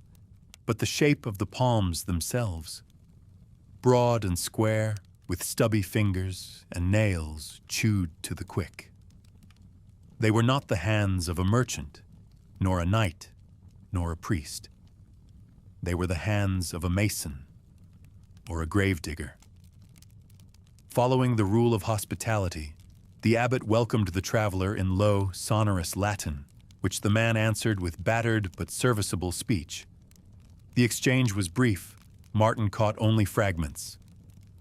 but the shape of the palms themselves. Broad and square, with stubby fingers and nails chewed to the quick. They were not the hands of a merchant, nor a knight, nor a priest. They were the hands of a mason or a gravedigger. Following the rule of hospitality, the abbot welcomed the traveler in low, sonorous Latin, which the man answered with battered but serviceable speech. The exchange was brief. Martin caught only fragments.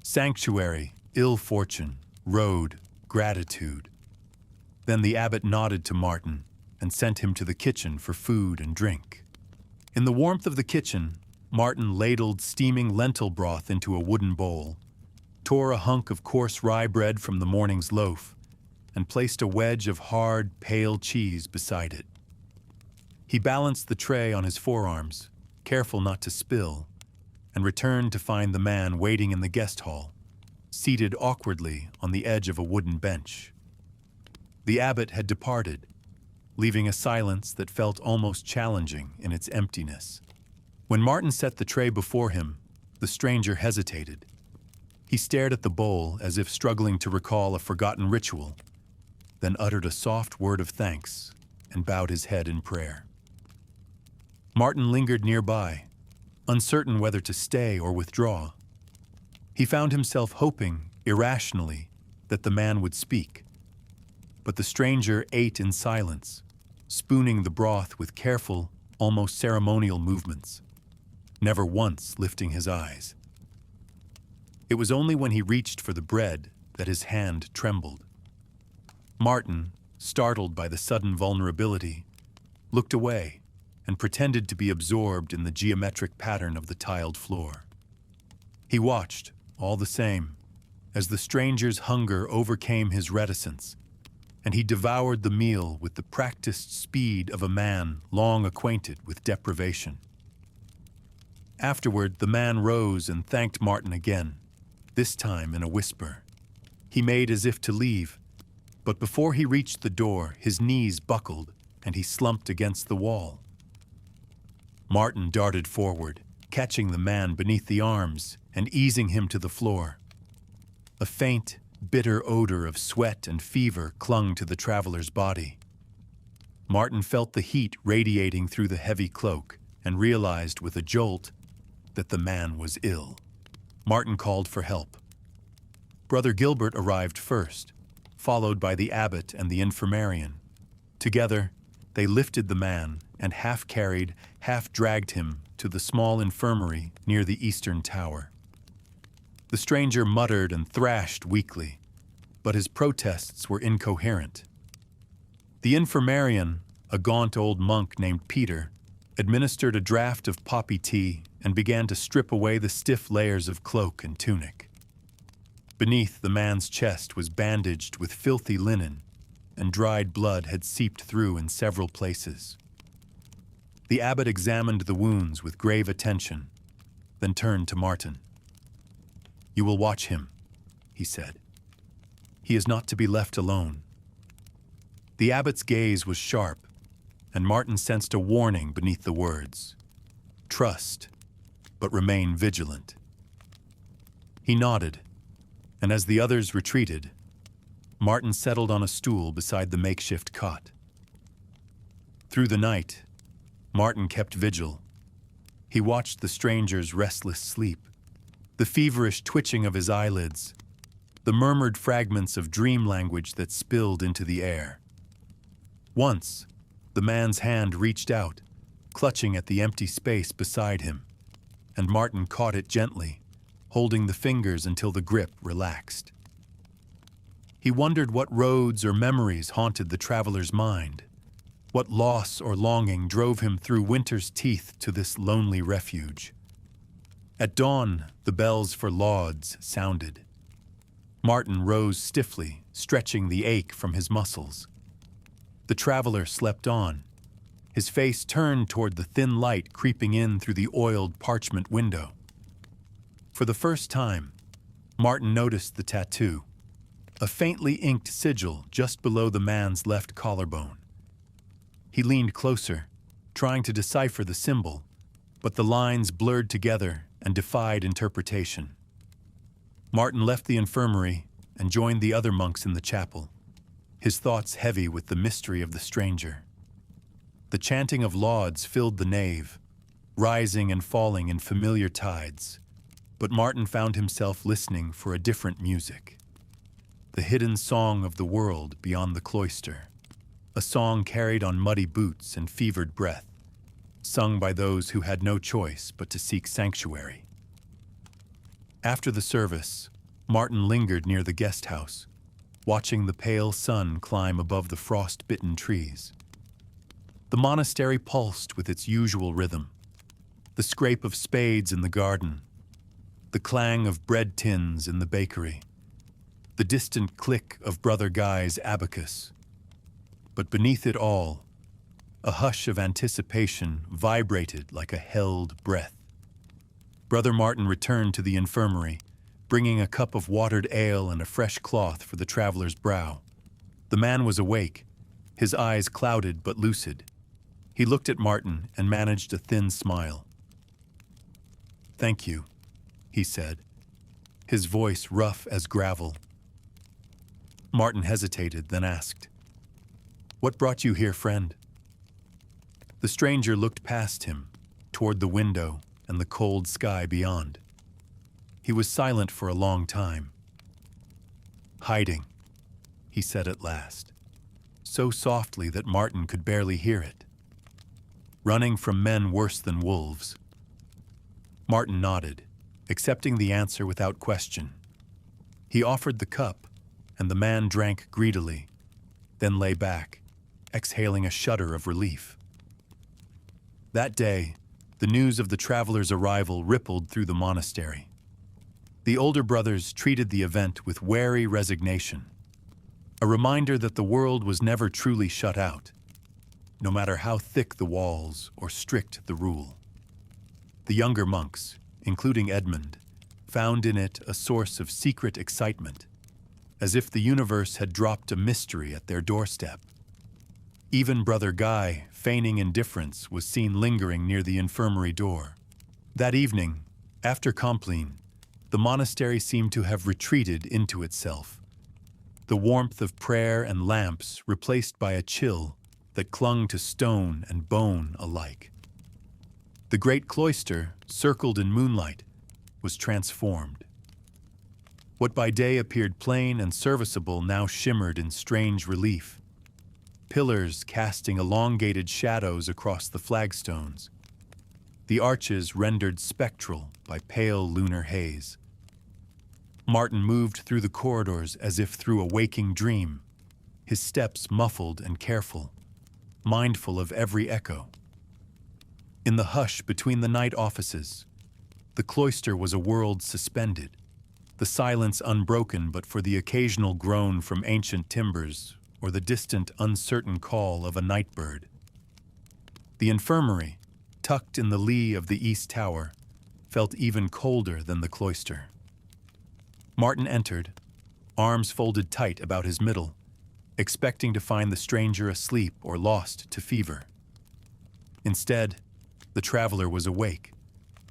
Sanctuary, ill fortune, road, gratitude. Then the abbot nodded to Martin and sent him to the kitchen for food and drink. In the warmth of the kitchen, Martin ladled steaming lentil broth into a wooden bowl, tore a hunk of coarse rye bread from the morning's loaf, and placed a wedge of hard, pale cheese beside it. He balanced the tray on his forearms, careful not to spill, and returned to find the man waiting in the guest hall, seated awkwardly on the edge of a wooden bench. The abbot had departed, leaving a silence that felt almost challenging in its emptiness. When Martin set the tray before him, the stranger hesitated. He stared at the bowl as if struggling to recall a forgotten ritual, then uttered a soft word of thanks and bowed his head in prayer. Martin lingered nearby, uncertain whether to stay or withdraw. He found himself hoping, irrationally, that the man would speak. But the stranger ate in silence, spooning the broth with careful, almost ceremonial movements, never once lifting his eyes. It was only when he reached for the bread that his hand trembled. Martin, startled by the sudden vulnerability, looked away and pretended to be absorbed in the geometric pattern of the tiled floor. He watched, all the same, as the stranger's hunger overcame his reticence, and he devoured the meal with the practiced speed of a man long acquainted with deprivation. Afterward, the man rose and thanked Martin again, this time in a whisper. He made as if to leave, but before he reached the door, his knees buckled and he slumped against the wall. Martin darted forward, catching the man beneath the arms and easing him to the floor. A faint, bitter odor of sweat and fever clung to the traveler's body. Martin felt the heat radiating through the heavy cloak and realized with a jolt that the man was ill. Martin called for help. Brother Gilbert arrived first, followed by the abbot and the infirmarian. Together, they lifted the man and half carried, half dragged him to the small infirmary near the eastern tower. The stranger muttered and thrashed weakly, but his protests were incoherent. The infirmarian, a gaunt old monk named Peter, administered a draught of poppy tea and began to strip away the stiff layers of cloak and tunic. Beneath, the man's chest was bandaged with filthy linen, and dried blood had seeped through in several places. The abbot examined the wounds with grave attention, then turned to Martin. "You will watch him," he said. "He is not to be left alone." The abbot's gaze was sharp, and Martin sensed a warning beneath the words. Trust, but remain vigilant. He nodded, and as the others retreated, Martin settled on a stool beside the makeshift cot. Through the night, Martin kept vigil. He watched the stranger's restless sleep, the feverish twitching of his eyelids, the murmured fragments of dream language that spilled into the air. Once, the man's hand reached out, clutching at the empty space beside him, and Martin caught it gently, holding the fingers until the grip relaxed. He wondered what roads or memories haunted the traveler's mind, what loss or longing drove him through winter's teeth to this lonely refuge. At dawn, the bells for lauds sounded. Martin rose stiffly, stretching the ache from his muscles. The traveler slept on, his face turned toward the thin light creeping in through the oiled parchment window. For the first time, Martin noticed the tattoo, a faintly inked sigil just below the man's left collarbone. He leaned closer, trying to decipher the symbol, but the lines blurred together and defied interpretation. Martin left the infirmary and joined the other monks in the chapel, his thoughts heavy with the mystery of the stranger. The chanting of lauds filled the nave, rising and falling in familiar tides, but Martin found himself listening for a different music. The hidden song of the world beyond the cloister, a song carried on muddy boots and fevered breath, sung by those who had no choice but to seek sanctuary. After the service, Martin lingered near the guest house, watching the pale sun climb above the frost-bitten trees. The monastery pulsed with its usual rhythm, the scrape of spades in the garden, the clang of bread tins in the bakery, the distant click of Brother Guy's abacus. But beneath it all, a hush of anticipation vibrated like a held breath. Brother Martin returned to the infirmary, bringing a cup of watered ale and a fresh cloth for the traveler's brow. The man was awake, his eyes clouded but lucid. He looked at Martin and managed a thin smile. "Thank you," he said, his voice rough as gravel. Martin hesitated, then asked, "What brought you here, friend?" The stranger looked past him, toward the window and the cold sky beyond. He was silent for a long time. "Hiding," he said at last, so softly that Martin could barely hear it. "Running from men worse than wolves." Martin nodded, accepting the answer without question. He offered the cup, and the man drank greedily, then lay back, exhaling a shudder of relief. That day, the news of the traveler's arrival rippled through the monastery. The older brothers treated the event with wary resignation, a reminder that the world was never truly shut out, no matter how thick the walls or strict the rule. The younger monks, including Edmund, found in it a source of secret excitement, as if the universe had dropped a mystery at their doorstep. Even Brother Guy, feigning indifference, was seen lingering near the infirmary door. That evening, after Compline, the monastery seemed to have retreated into itself, the warmth of prayer and lamps replaced by a chill that clung to stone and bone alike. The great cloister, circled in moonlight, was transformed. What by day appeared plain and serviceable now shimmered in strange relief. pillars casting elongated shadows across the flagstones, the arches rendered spectral by pale lunar haze. Martin moved through the corridors as if through a waking dream, his steps muffled and careful, mindful of every echo. In the hush between the night offices, the cloister was a world suspended, the silence unbroken but for the occasional groan from ancient timbers or the distant, uncertain call of a night bird. The infirmary, tucked in the lee of the east tower, felt even colder than the cloister. Martin entered, arms folded tight about his middle, expecting to find the stranger asleep or lost to fever. Instead, the traveler was awake,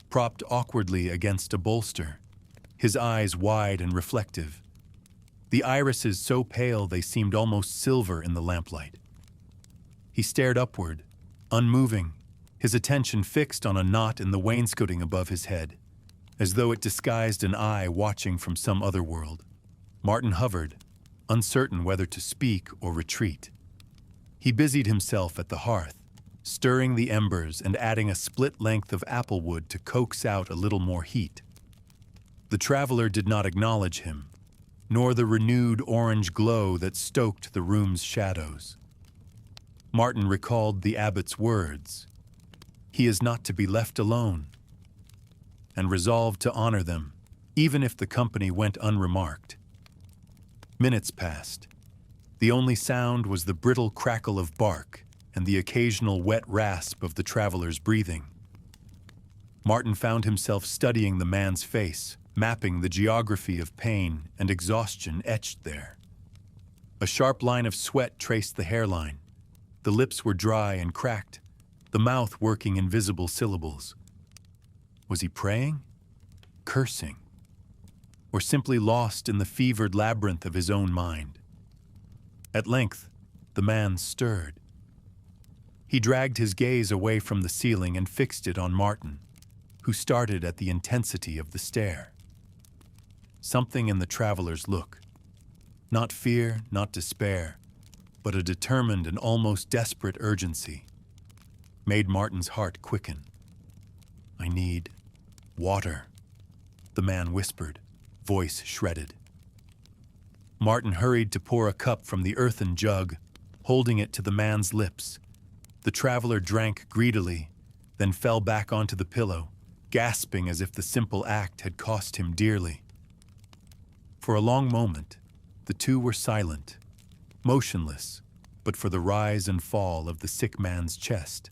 propped awkwardly against a bolster, his eyes wide and reflective, the irises so pale they seemed almost silver in the lamplight. He stared upward, unmoving, his attention fixed on a knot in the wainscoting above his head, as though it disguised an eye watching from some other world. Martin hovered, uncertain whether to speak or retreat. He busied himself at the hearth, stirring the embers and adding a split length of apple wood to coax out a little more heat. The traveler did not acknowledge him, nor the renewed orange glow that stoked the room's shadows. Martin recalled the abbot's words, "He is not to be left alone," and resolved to honor them, even if the company went unremarked. Minutes passed. The only sound was the brittle crackle of bark and the occasional wet rasp of the traveler's breathing. Martin found himself studying the man's face, mapping the geography of pain and exhaustion etched there. A sharp line of sweat traced the hairline. The lips were dry and cracked, the mouth working invisible syllables. Was he praying? Cursing? Or simply lost in the fevered labyrinth of his own mind? At length, the man stirred. He dragged his gaze away from the ceiling and fixed it on Martin, who started at the intensity of the stare. Something in the traveler's look, not fear, not despair, but a determined and almost desperate urgency, made Martin's heart quicken. "I need water," the man whispered, voice shredded. Martin hurried to pour a cup from the earthen jug, holding it to the man's lips. The traveler drank greedily, then fell back onto the pillow, gasping as if the simple act had cost him dearly. For a long moment, the two were silent, motionless, but for the rise and fall of the sick man's chest.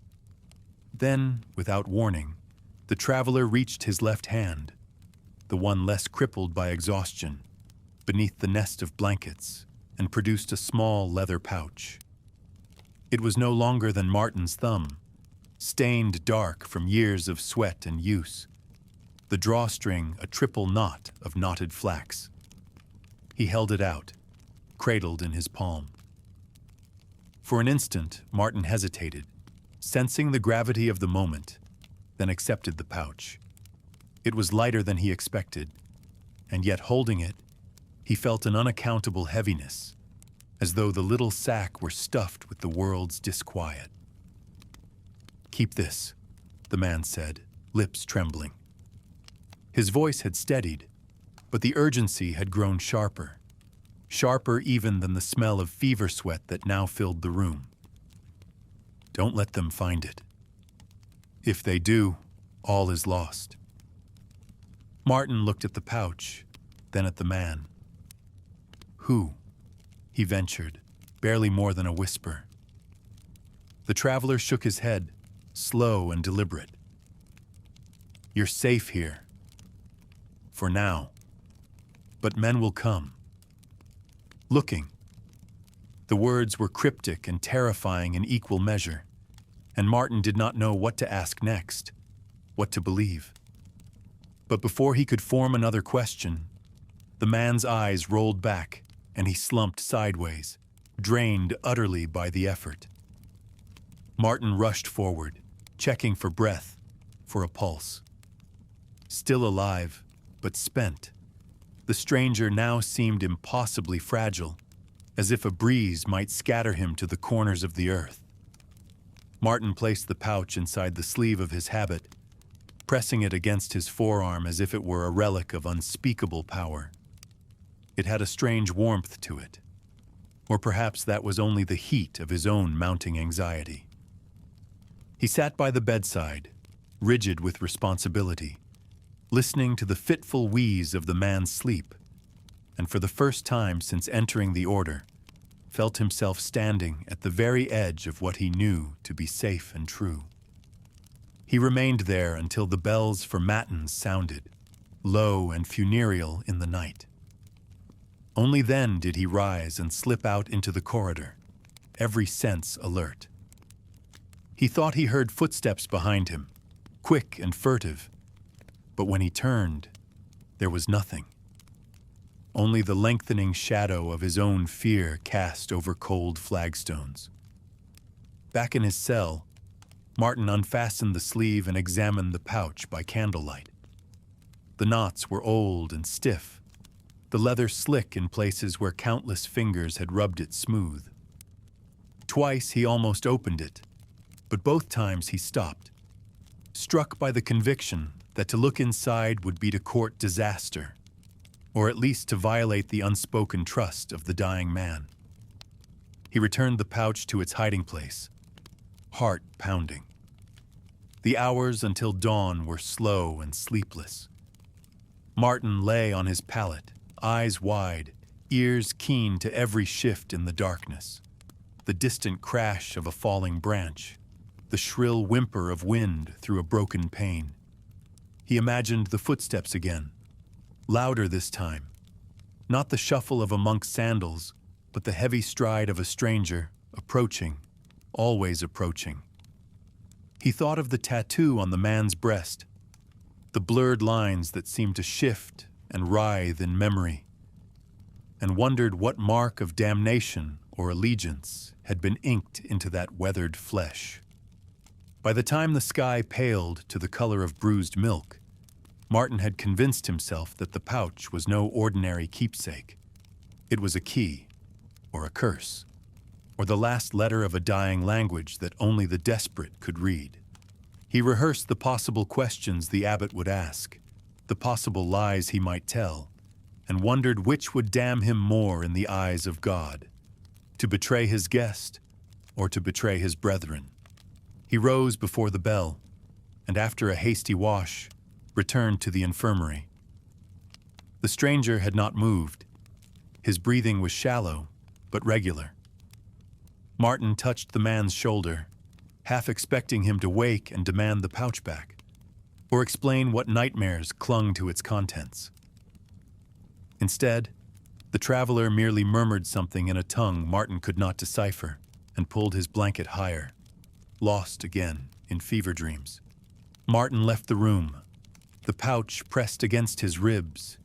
Then, without warning, the traveler reached his left hand, the one less crippled by exhaustion, beneath the nest of blankets, and produced a small leather pouch. It was no longer than Martin's thumb, stained dark from years of sweat and use, the drawstring a triple knot of knotted flax. He held it out, cradled in his palm. For an instant, Martin hesitated, sensing the gravity of the moment, then accepted the pouch. It was lighter than he expected, and yet holding it, he felt an unaccountable heaviness, as though the little sack were stuffed with the world's disquiet. "Keep this," the man said, lips trembling. His voice had steadied, but the urgency had grown sharper, sharper even than the smell of fever sweat that now filled the room. "Don't let them find it. If they do, all is lost." Martin looked at the pouch, then at the man. "Who?" he ventured, barely more than a whisper. The traveler shook his head, slow and deliberate. "You're safe here. For now. But men will come. Looking." The words were cryptic and terrifying in equal measure, and Martin did not know what to ask next, what to believe. But before he could form another question, the man's eyes rolled back and he slumped sideways, drained utterly by the effort. Martin rushed forward, checking for breath, for a pulse. Still alive, but spent, the stranger now seemed impossibly fragile, as if a breeze might scatter him to the corners of the earth. Martin placed the pouch inside the sleeve of his habit, pressing it against his forearm as if it were a relic of unspeakable power. It had a strange warmth to it, or perhaps that was only the heat of his own mounting anxiety. He sat by the bedside, rigid with responsibility, listening to the fitful wheeze of the man's sleep, and for the first time since entering the order, felt himself standing at the very edge of what he knew to be safe and true. He remained there until the bells for matins sounded, low and funereal in the night. Only then did he rise and slip out into the corridor, every sense alert. He thought he heard footsteps behind him, quick and furtive, but when he turned, there was nothing. Only the lengthening shadow of his own fear cast over cold flagstones. Back in his cell, Martin unfastened the sleeve and examined the pouch by candlelight. The knots were old and stiff, the leather slick in places where countless fingers had rubbed it smooth. Twice he almost opened it, but both times he stopped, struck by the conviction that to look inside would be to court disaster, or at least to violate the unspoken trust of the dying man. He returned the pouch to its hiding place, heart pounding. The hours until dawn were slow and sleepless. Martin lay on his pallet, eyes wide, ears keen to every shift in the darkness. The distant crash of a falling branch, the shrill whimper of wind through a broken pane. He imagined the footsteps again, louder this time. Not the shuffle of a monk's sandals, but the heavy stride of a stranger, approaching, always approaching. He thought of the tattoo on the man's breast, the blurred lines that seemed to shift and writhe in memory, and wondered what mark of damnation or allegiance had been inked into that weathered flesh. By the time the sky paled to the color of bruised milk, Martin had convinced himself that the pouch was no ordinary keepsake. It was a key, or a curse, or the last letter of a dying language that only the desperate could read. He rehearsed the possible questions the abbot would ask, the possible lies he might tell, and wondered which would damn him more in the eyes of God, to betray his guest or to betray his brethren. He rose before the bell, and after a hasty wash, returned to the infirmary. The stranger had not moved. His breathing was shallow, but regular. Martin touched the man's shoulder, half expecting him to wake and demand the pouch back, or explain what nightmares clung to its contents. Instead, the traveler merely murmured something in a tongue Martin could not decipher and pulled his blanket higher, lost again in fever dreams. Martin left the room, the pouch pressed against his ribs,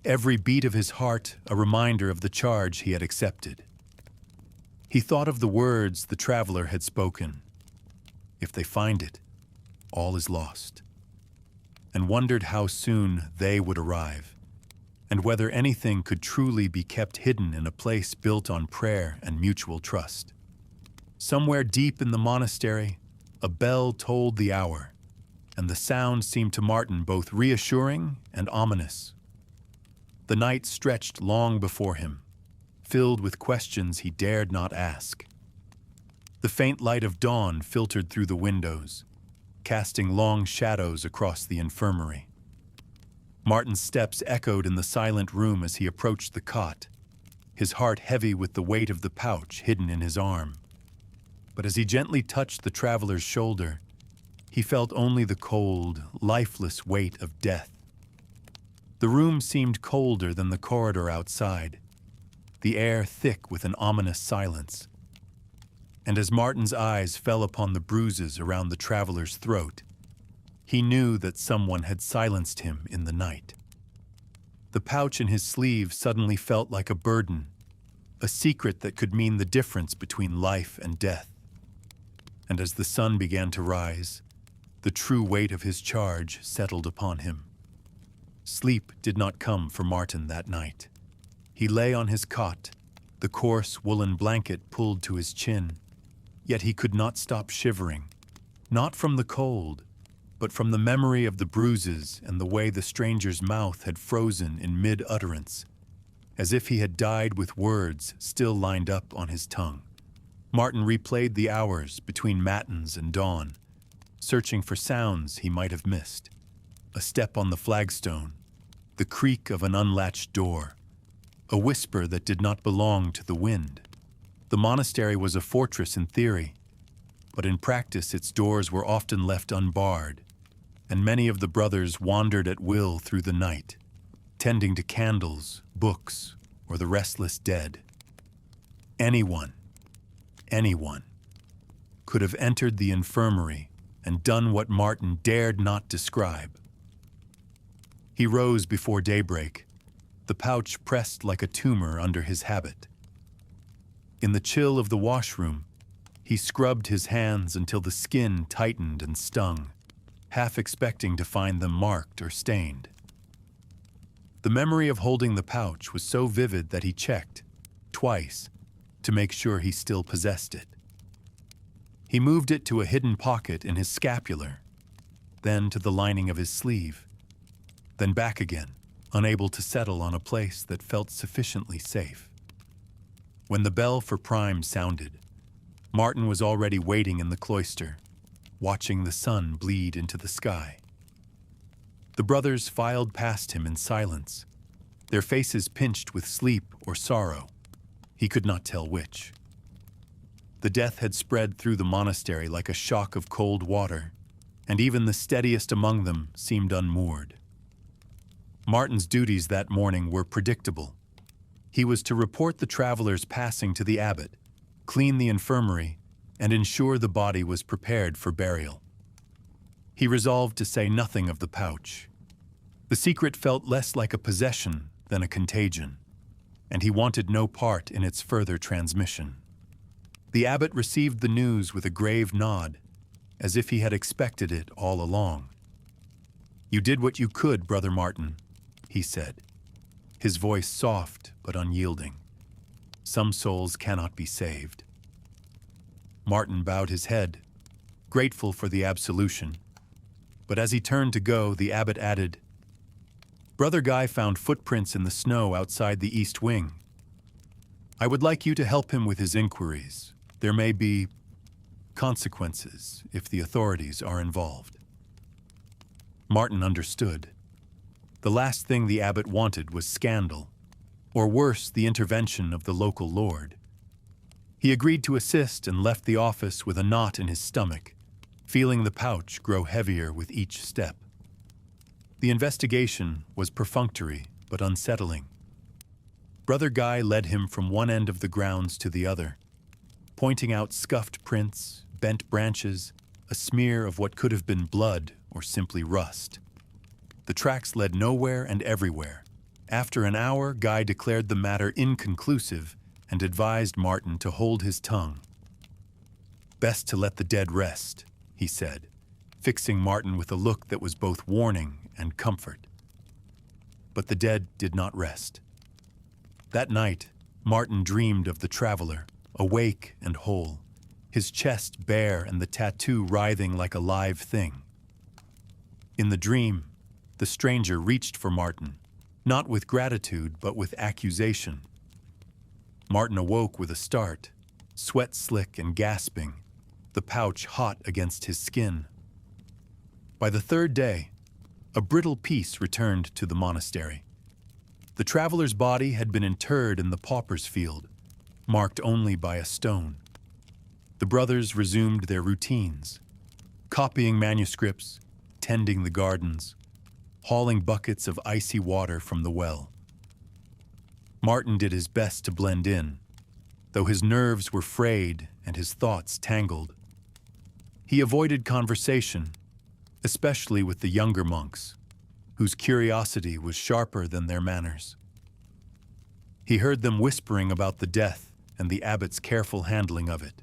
every beat of his heart a reminder of the charge he had accepted. He thought of the words the traveler had spoken. If they find it, all is lost. And wondered how soon they would arrive, and whether anything could truly be kept hidden in a place built on prayer and mutual trust. Somewhere deep in the monastery, a bell tolled the hour, and the sound seemed to Martin both reassuring and ominous. The night stretched long before him, filled with questions he dared not ask. The faint light of dawn filtered through the windows, casting long shadows across the infirmary. Martin's steps echoed in the silent room as he approached the cot, his heart heavy with the weight of the pouch hidden in his arm. But as he gently touched the traveler's shoulder, he felt only the cold, lifeless weight of death. The room seemed colder than the corridor outside, the air thick with an ominous silence. And as Martin's eyes fell upon the bruises around the traveler's throat, he knew that someone had silenced him in the night. The pouch in his sleeve suddenly felt like a burden, a secret that could mean the difference between life and death. And as the sun began to rise, the true weight of his charge settled upon him. Sleep did not come for Martin that night. He lay on his cot, the coarse woolen blanket pulled to his chin, yet he could not stop shivering, not from the cold, but from the memory of the bruises and the way the stranger's mouth had frozen in mid-utterance, as if he had died with words still lined up on his tongue. Martin replayed the hours between matins and dawn, searching for sounds he might have missed. A step on the flagstone, the creak of an unlatched door, a whisper that did not belong to the wind. The monastery was a fortress in theory, but in practice its doors were often left unbarred, and many of the brothers wandered at will through the night, tending to candles, books, or the restless dead. Anyone could have entered the infirmary and done what Martin dared not describe. He rose before daybreak, the pouch pressed like a tumor under his habit. In the chill of the washroom, he scrubbed his hands until the skin tightened and stung, half expecting to find them marked or stained. The memory of holding the pouch was so vivid that he checked, twice, to make sure he still possessed it. He moved it to a hidden pocket in his scapular, then to the lining of his sleeve, then back again, unable to settle on a place that felt sufficiently safe. When the bell for prime sounded, Martin was already waiting in the cloister, watching the sun bleed into the sky. The brothers filed past him in silence, their faces pinched with sleep or sorrow. He could not tell which. The death had spread through the monastery like a shock of cold water, and even the steadiest among them seemed unmoored. Martin's duties that morning were predictable. He was to report the travelers passing to the abbot, clean the infirmary, and ensure the body was prepared for burial. He resolved to say nothing of the pouch. The secret felt less like a possession than a contagion, and he wanted no part in its further transmission. The abbot received the news with a grave nod, as if he had expected it all along. "You did what you could, Brother Martin," he said, his voice soft but unyielding. "Some souls cannot be saved." Martin bowed his head, grateful for the absolution. But as he turned to go, the abbot added, "Brother Guy found footprints in the snow outside the east wing. I would like you to help him with his inquiries. There may be consequences if the authorities are involved." Martin understood. The last thing the abbot wanted was scandal, or worse, the intervention of the local lord. He agreed to assist and left the office with a knot in his stomach, feeling the pouch grow heavier with each step. The investigation was perfunctory but unsettling. Brother Guy led him from one end of the grounds to the other, pointing out scuffed prints, bent branches, a smear of what could have been blood or simply rust. The tracks led nowhere and everywhere. After an hour, Guy declared the matter inconclusive and advised Martin to hold his tongue. "Best to let the dead rest," he said, fixing Martin with a look that was both warning and comfort. But the dead did not rest. That night, Martin dreamed of the traveler, awake and whole, his chest bare and the tattoo writhing like a live thing. In the dream, the stranger reached for Martin, not with gratitude but with accusation. Martin awoke with a start, sweat slick and gasping, the pouch hot against his skin. By the third day, a brittle peace returned to the monastery. The traveler's body had been interred in the pauper's field, marked only by a stone. The brothers resumed their routines, copying manuscripts, tending the gardens, hauling buckets of icy water from the well. Martin did his best to blend in, though his nerves were frayed and his thoughts tangled. He avoided conversation, especially with the younger monks, whose curiosity was sharper than their manners. He heard them whispering about the death and the abbot's careful handling of it.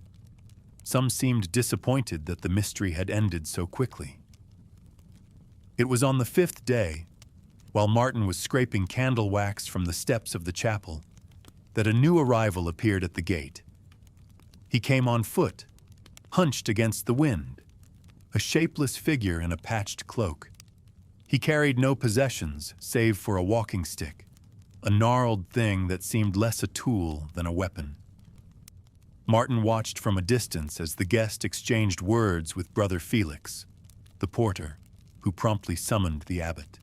Some seemed disappointed that the mystery had ended so quickly. It was on the 5th day, while Martin was scraping candle wax from the steps of the chapel, that a new arrival appeared at the gate. He came on foot, hunched against the wind, a shapeless figure in a patched cloak. He carried no possessions save for a walking stick, a gnarled thing that seemed less a tool than a weapon. Martin watched from a distance as the guest exchanged words with Brother Felix, the porter, who promptly summoned the abbot.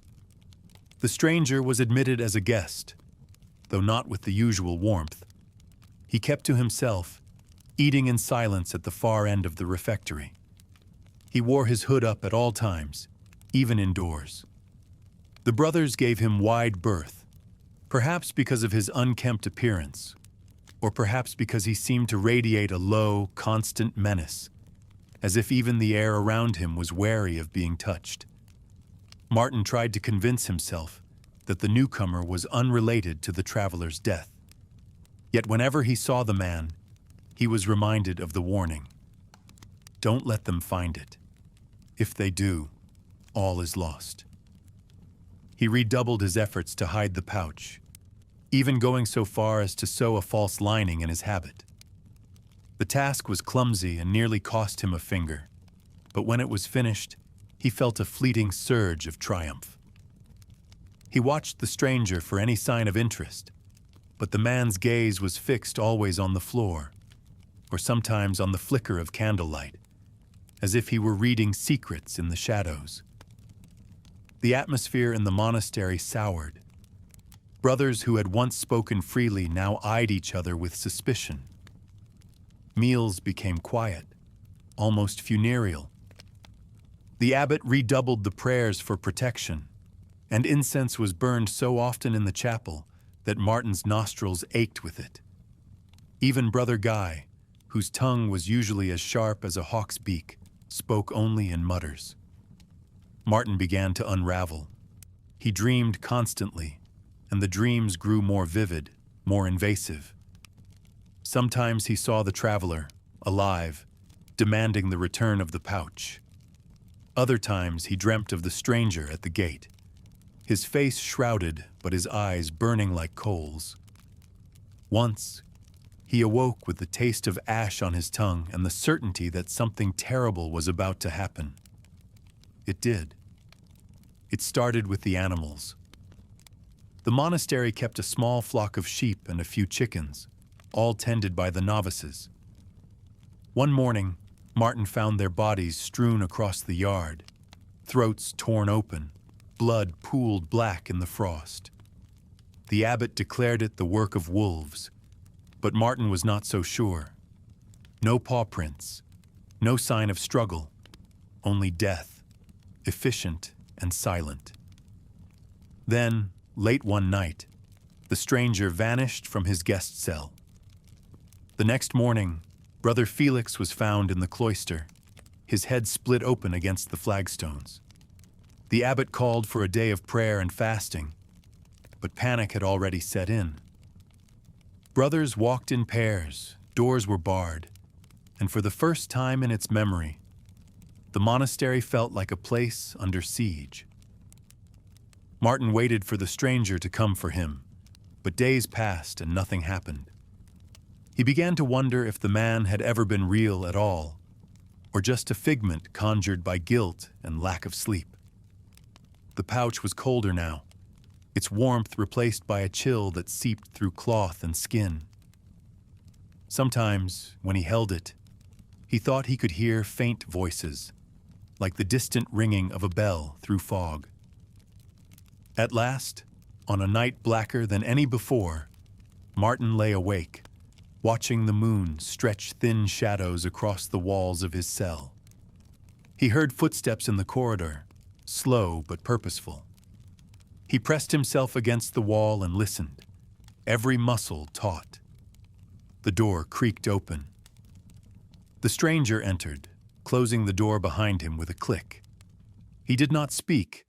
The stranger was admitted as a guest, though not with the usual warmth. He kept to himself, eating in silence at the far end of the refectory. He wore his hood up at all times, even indoors. The brothers gave him wide berth, perhaps because of his unkempt appearance, or perhaps because he seemed to radiate a low, constant menace, as if even the air around him was wary of being touched. Martin tried to convince himself that the newcomer was unrelated to the traveler's death. Yet whenever he saw the man, he was reminded of the warning. Don't let them find it. If they do, all is lost. He redoubled his efforts to hide the pouch, even going so far as to sew a false lining in his habit. The task was clumsy and nearly cost him a finger, but when it was finished, he felt a fleeting surge of triumph. He watched the stranger for any sign of interest, but the man's gaze was fixed always on the floor, or sometimes on the flicker of candlelight, as if he were reading secrets in the shadows. The atmosphere in the monastery soured. Brothers who had once spoken freely now eyed each other with suspicion. Meals became quiet, almost funereal. The abbot redoubled the prayers for protection, and incense was burned so often in the chapel that Martin's nostrils ached with it. Even Brother Guy, whose tongue was usually as sharp as a hawk's beak, spoke only in mutters. Martin began to unravel. He dreamed constantly, and the dreams grew more vivid, more invasive. Sometimes he saw the traveler, alive, demanding the return of the pouch. Other times he dreamt of the stranger at the gate, his face shrouded but his eyes burning like coals. Once, he awoke with the taste of ash on his tongue and the certainty that something terrible was about to happen. It did. It started with the animals. The monastery kept a small flock of sheep and a few chickens, all tended by the novices. One morning, Martin found their bodies strewn across the yard, throats torn open, blood pooled black in the frost. The abbot declared it the work of wolves, but Martin was not so sure. No paw prints, no sign of struggle, only death, efficient and silent. Then, late one night, the stranger vanished from his guest cell. The next morning, Brother Felix was found in the cloister, his head split open against the flagstones. The abbot called for a day of prayer and fasting, but panic had already set in. Brothers walked in pairs, doors were barred, and for the first time in its memory, the monastery felt like a place under siege. Martin waited for the stranger to come for him, but days passed and nothing happened. He began to wonder if the man had ever been real at all, or just a figment conjured by guilt and lack of sleep. The pouch was colder now, its warmth replaced by a chill that seeped through cloth and skin. Sometimes, when he held it, he thought he could hear faint voices, like the distant ringing of a bell through fog. At last, on a night blacker than any before, Martin lay awake, watching the moon stretch thin shadows across the walls of his cell. He heard footsteps in the corridor, slow but purposeful. He pressed himself against the wall and listened, every muscle taut. The door creaked open. The stranger entered, closing the door behind him with a click. He did not speak,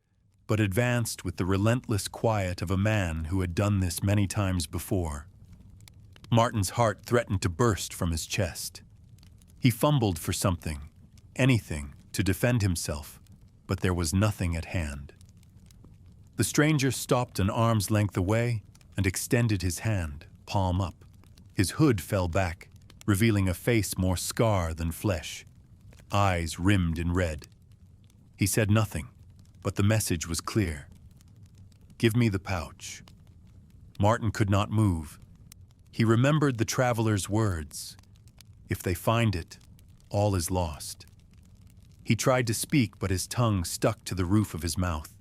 but advanced with the relentless quiet of a man who had done this many times before. Martin's heart threatened to burst from his chest. He fumbled for something, anything, to defend himself, but there was nothing at hand. The stranger stopped an arm's length away and extended his hand, palm up. His hood fell back, revealing a face more scar than flesh, eyes rimmed in red. He said nothing, but the message was clear. "Give me the pouch." Martin could not move. He remembered the traveler's words. If they find it, all is lost. He tried to speak, but his tongue stuck to the roof of his mouth.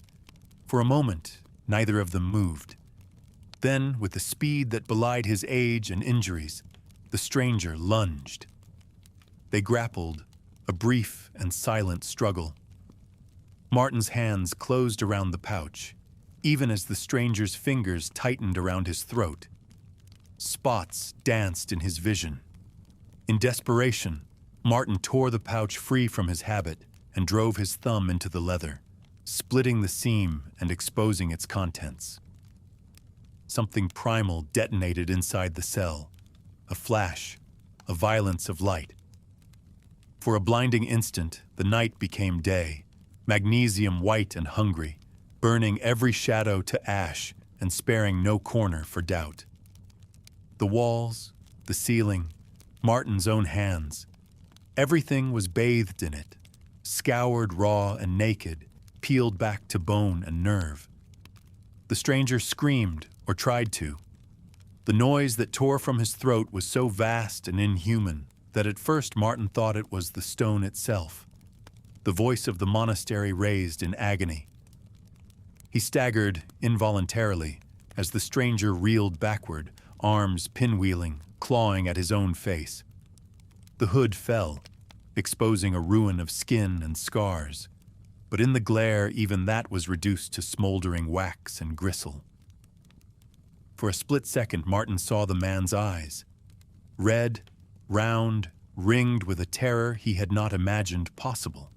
For a moment, neither of them moved. Then, with a speed that belied his age and injuries, the stranger lunged. They grappled, a brief and silent struggle. Martin's hands closed around the pouch, even as the stranger's fingers tightened around his throat. Spots danced in his vision. In desperation, Martin tore the pouch free from his habit and drove his thumb into the leather, splitting the seam and exposing its contents. Something primal detonated inside the cell, a flash, a violence of light. For a blinding instant, the night became day, magnesium white and hungry, burning every shadow to ash and sparing no corner for doubt. The walls, the ceiling, Martin's own hands, everything was bathed in it, scoured raw and naked, peeled back to bone and nerve. The stranger screamed, or tried to. The noise that tore from his throat was so vast and inhuman that at first Martin thought it was the stone itself, the voice of the monastery raised in agony. He staggered involuntarily as the stranger reeled backward, arms pinwheeling, clawing at his own face. The hood fell, exposing a ruin of skin and scars, but in the glare even that was reduced to smoldering wax and gristle. For a split second, Martin saw the man's eyes, red, round, ringed with a terror he had not imagined possible.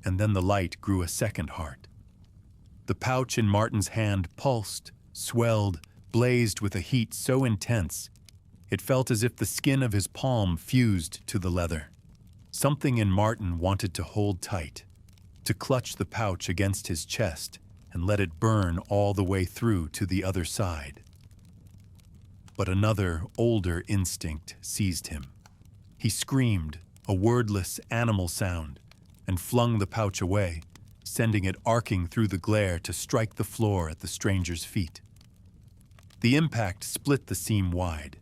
And then the light grew a second heart. The pouch in Martin's hand pulsed, swelled, blazed with a heat so intense, it felt as if the skin of his palm fused to the leather. Something in Martin wanted to hold tight, to clutch the pouch against his chest and let it burn all the way through to the other side. But another, older instinct seized him. He screamed, a wordless animal sound, and flung the pouch away, sending it arcing through the glare to strike the floor at the stranger's feet. The impact split the seam wide.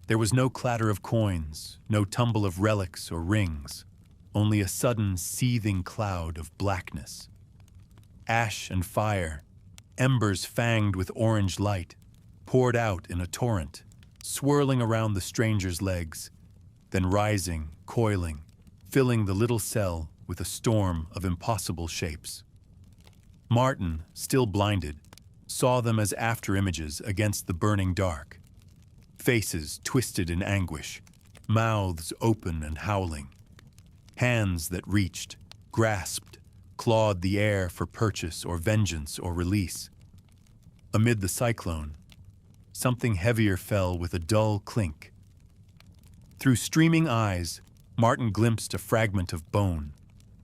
There was no clatter of coins, no tumble of relics or rings, only a sudden seething cloud of blackness. Ash and fire, embers fanged with orange light, poured out in a torrent, swirling around the stranger's legs, then rising, coiling, filling the little cell with a storm of impossible shapes. Martin, still blinded, saw them as after-images against the burning dark. Faces twisted in anguish, mouths open and howling. Hands that reached, grasped, clawed the air for purchase or vengeance or release. Amid the cyclone, something heavier fell with a dull clink. Through streaming eyes, Martin glimpsed a fragment of bone,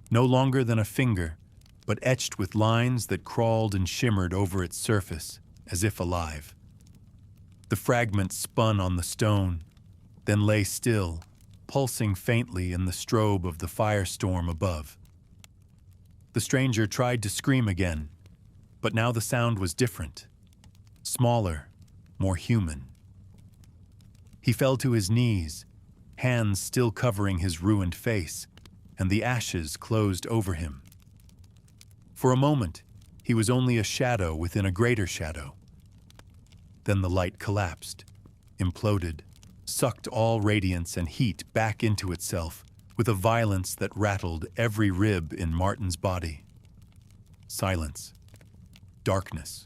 no longer than a finger, but etched with lines that crawled and shimmered over its surface, as if alive. The fragment spun on the stone, then lay still, pulsing faintly in the strobe of the firestorm above. The stranger tried to scream again, but now the sound was different, smaller, more human. He fell to his knees, hands still covering his ruined face, and the ashes closed over him. For a moment, he was only a shadow within a greater shadow. Then the light collapsed, imploded, sucked all radiance and heat back into itself with a violence that rattled every rib in Martin's body. Silence. Darkness.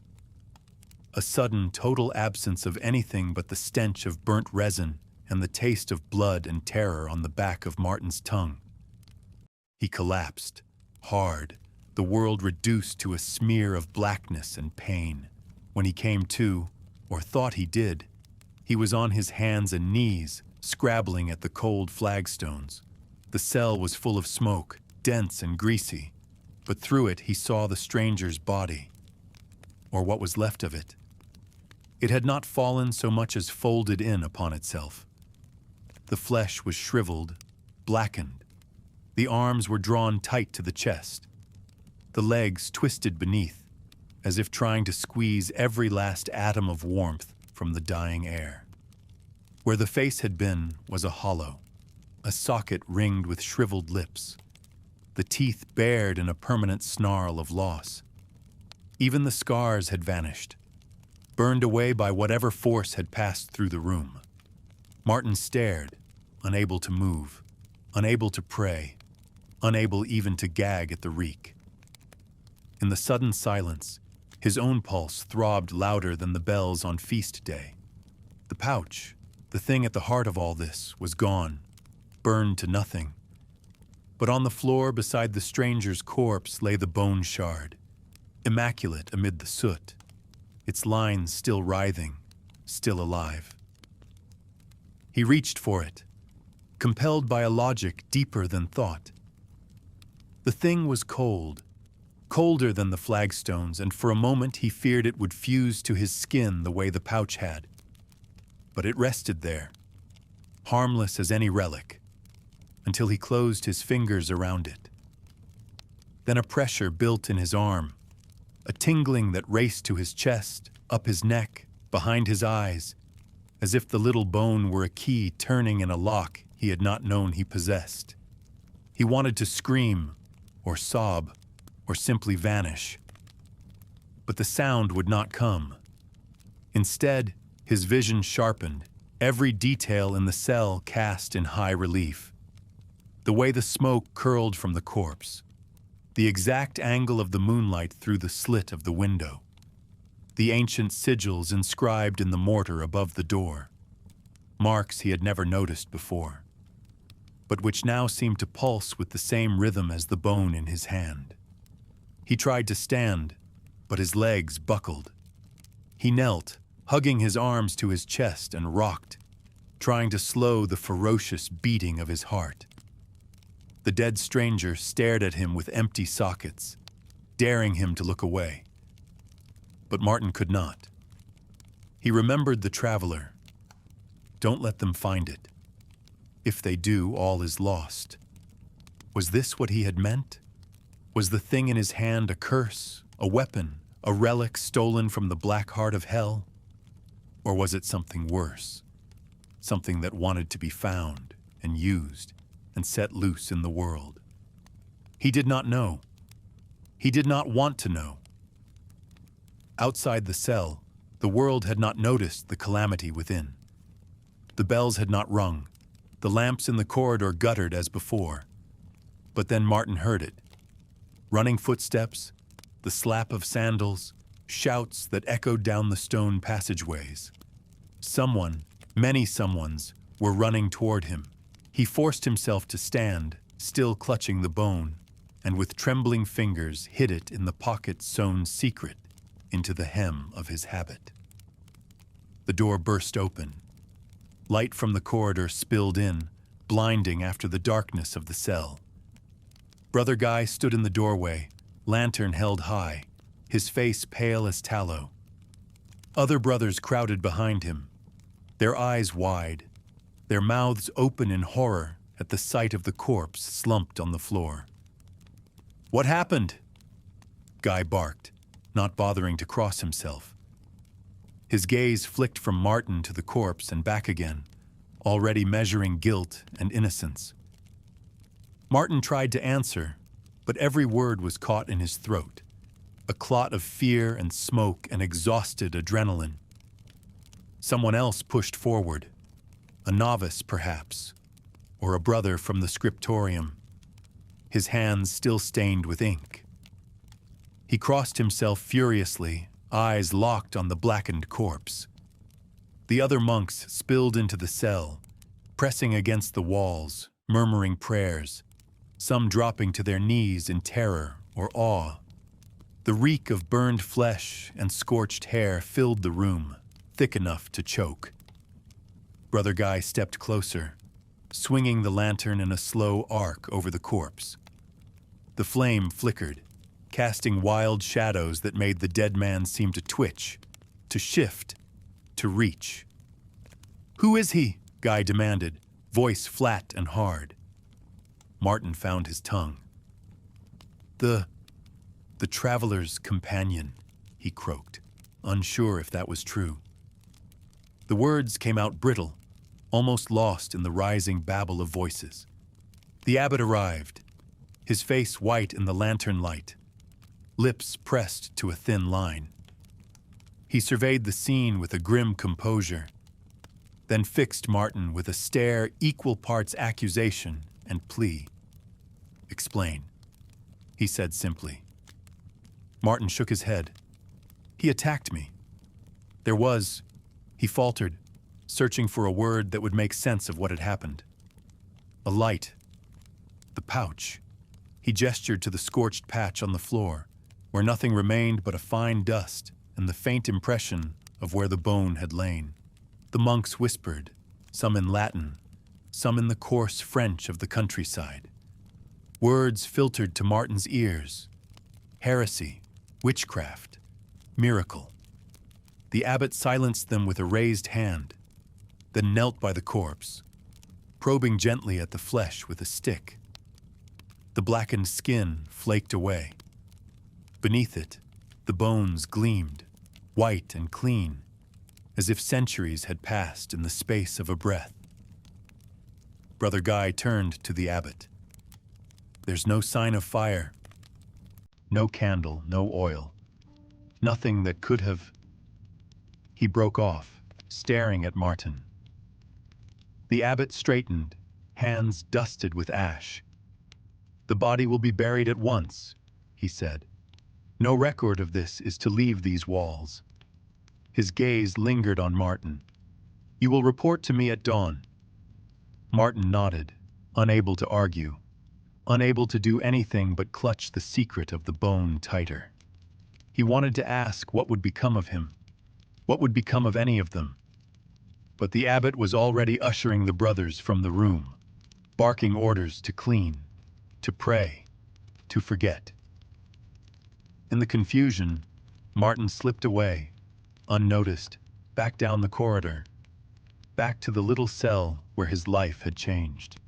A sudden, total absence of anything but the stench of burnt resin and the taste of blood and terror on the back of Martin's tongue. He collapsed, hard, the world reduced to a smear of blackness and pain. When he came to, or thought he did, he was on his hands and knees, scrabbling at the cold flagstones. The cell was full of smoke, dense and greasy, but through it he saw the stranger's body, or what was left of it. It had not fallen so much as folded in upon itself. The flesh was shriveled, blackened. The arms were drawn tight to the chest. The legs twisted beneath, as if trying to squeeze every last atom of warmth from the dying air. Where the face had been was a hollow, a socket ringed with shriveled lips, the teeth bared in a permanent snarl of loss. Even the scars had vanished, burned away by whatever force had passed through the room. Martin stared, unable to move, unable to pray, unable even to gag at the reek. In the sudden silence, his own pulse throbbed louder than the bells on feast day. The pouch, the thing at the heart of all this, was gone, burned to nothing. But on the floor beside the stranger's corpse lay the bone shard, immaculate amid the soot, its lines still writhing, still alive. He reached for it, compelled by a logic deeper than thought. The thing was cold, colder than the flagstones, and for a moment he feared it would fuse to his skin the way the pouch had. But it rested there, harmless as any relic, until he closed his fingers around it. Then a pressure built in his arm, a tingling that raced to his chest, up his neck, behind his eyes, as if the little bone were a key turning in a lock he had not known he possessed. He wanted to scream, or sob, or simply vanish. But the sound would not come. Instead, his vision sharpened, every detail in the cell cast in high relief. The way the smoke curled from the corpse, the exact angle of the moonlight through the slit of the window, the ancient sigils inscribed in the mortar above the door, marks he had never noticed before, but which now seemed to pulse with the same rhythm as the bone in his hand. He tried to stand, but his legs buckled. He knelt, hugging his arms to his chest, and rocked, trying to slow the ferocious beating of his heart. The dead stranger stared at him with empty sockets, daring him to look away. But Martin could not. He remembered the traveler. Don't let them find it. If they do, all is lost. Was this what he had meant? Was the thing in his hand a curse, a weapon, a relic stolen from the black heart of hell? Or was it something worse? Something that wanted to be found and used and set loose in the world? He did not know. He did not want to know. Outside the cell, the world had not noticed the calamity within. The bells had not rung, the lamps in the corridor guttered as before. But then Martin heard it. Running footsteps, the slap of sandals, shouts that echoed down the stone passageways. Someone, many someones, were running toward him. He forced himself to stand, still clutching the bone, and with trembling fingers hid it in the pocket sewn secret into the hem of his habit. The door burst open. Light from the corridor spilled in, blinding after the darkness of the cell. Brother Guy stood in the doorway, lantern held high, his face pale as tallow. Other brothers crowded behind him, their eyes wide, their mouths open in horror at the sight of the corpse slumped on the floor. "What happened?" Guy barked, not bothering to cross himself. His gaze flicked from Martin to the corpse and back again, already measuring guilt and innocence. Martin tried to answer, but every word was caught in his throat, a clot of fear and smoke and exhausted adrenaline. Someone else pushed forward, a novice perhaps, or a brother from the scriptorium, his hands still stained with ink. He crossed himself furiously, eyes locked on the blackened corpse. The other monks spilled into the cell, pressing against the walls, murmuring prayers, some dropping to their knees in terror or awe. The reek of burned flesh and scorched hair filled the room, thick enough to choke. Brother Guy stepped closer, swinging the lantern in a slow arc over the corpse. The flame flickered, casting wild shadows that made the dead man seem to twitch, to shift, to reach. "Who is he?" Guy demanded, voice flat and hard. Martin found his tongue. The traveler's companion," he croaked, unsure if that was true. The words came out brittle, almost lost in the rising babble of voices. The abbot arrived, his face white in the lantern light, lips pressed to a thin line. He surveyed the scene with a grim composure, then fixed Martin with a stare equal parts accusation and plea. "Explain," he said simply. Martin shook his head. "He attacked me. There was," he faltered, searching for a word that would make sense of what had happened. "A light. The pouch." He gestured to the scorched patch on the floor, where nothing remained but a fine dust and the faint impression of where the bone had lain. The monks whispered, some in Latin, some in the coarse French of the countryside. Words filtered to Martin's ears. Heresy, witchcraft, miracle. The abbot silenced them with a raised hand, then knelt by the corpse, probing gently at the flesh with a stick. The blackened skin flaked away. Beneath it, the bones gleamed, white and clean, as if centuries had passed in the space of a breath. Brother Guy turned to the abbot. "There's no sign of fire. No candle, no oil. Nothing that could have..." He broke off, staring at Martin. The abbot straightened, hands dusted with ash. "The body will be buried at once," he said. "No record of this is to leave these walls." His gaze lingered on Martin. "You will report to me at dawn." Martin nodded, unable to argue, unable to do anything but clutch the secret of the bone tighter. He wanted to ask what would become of him, what would become of any of them. But the abbot was already ushering the brothers from the room, barking orders to clean, to pray, to forget. In the confusion, Martin slipped away, unnoticed, back down the corridor, back to the little cell where his life had changed.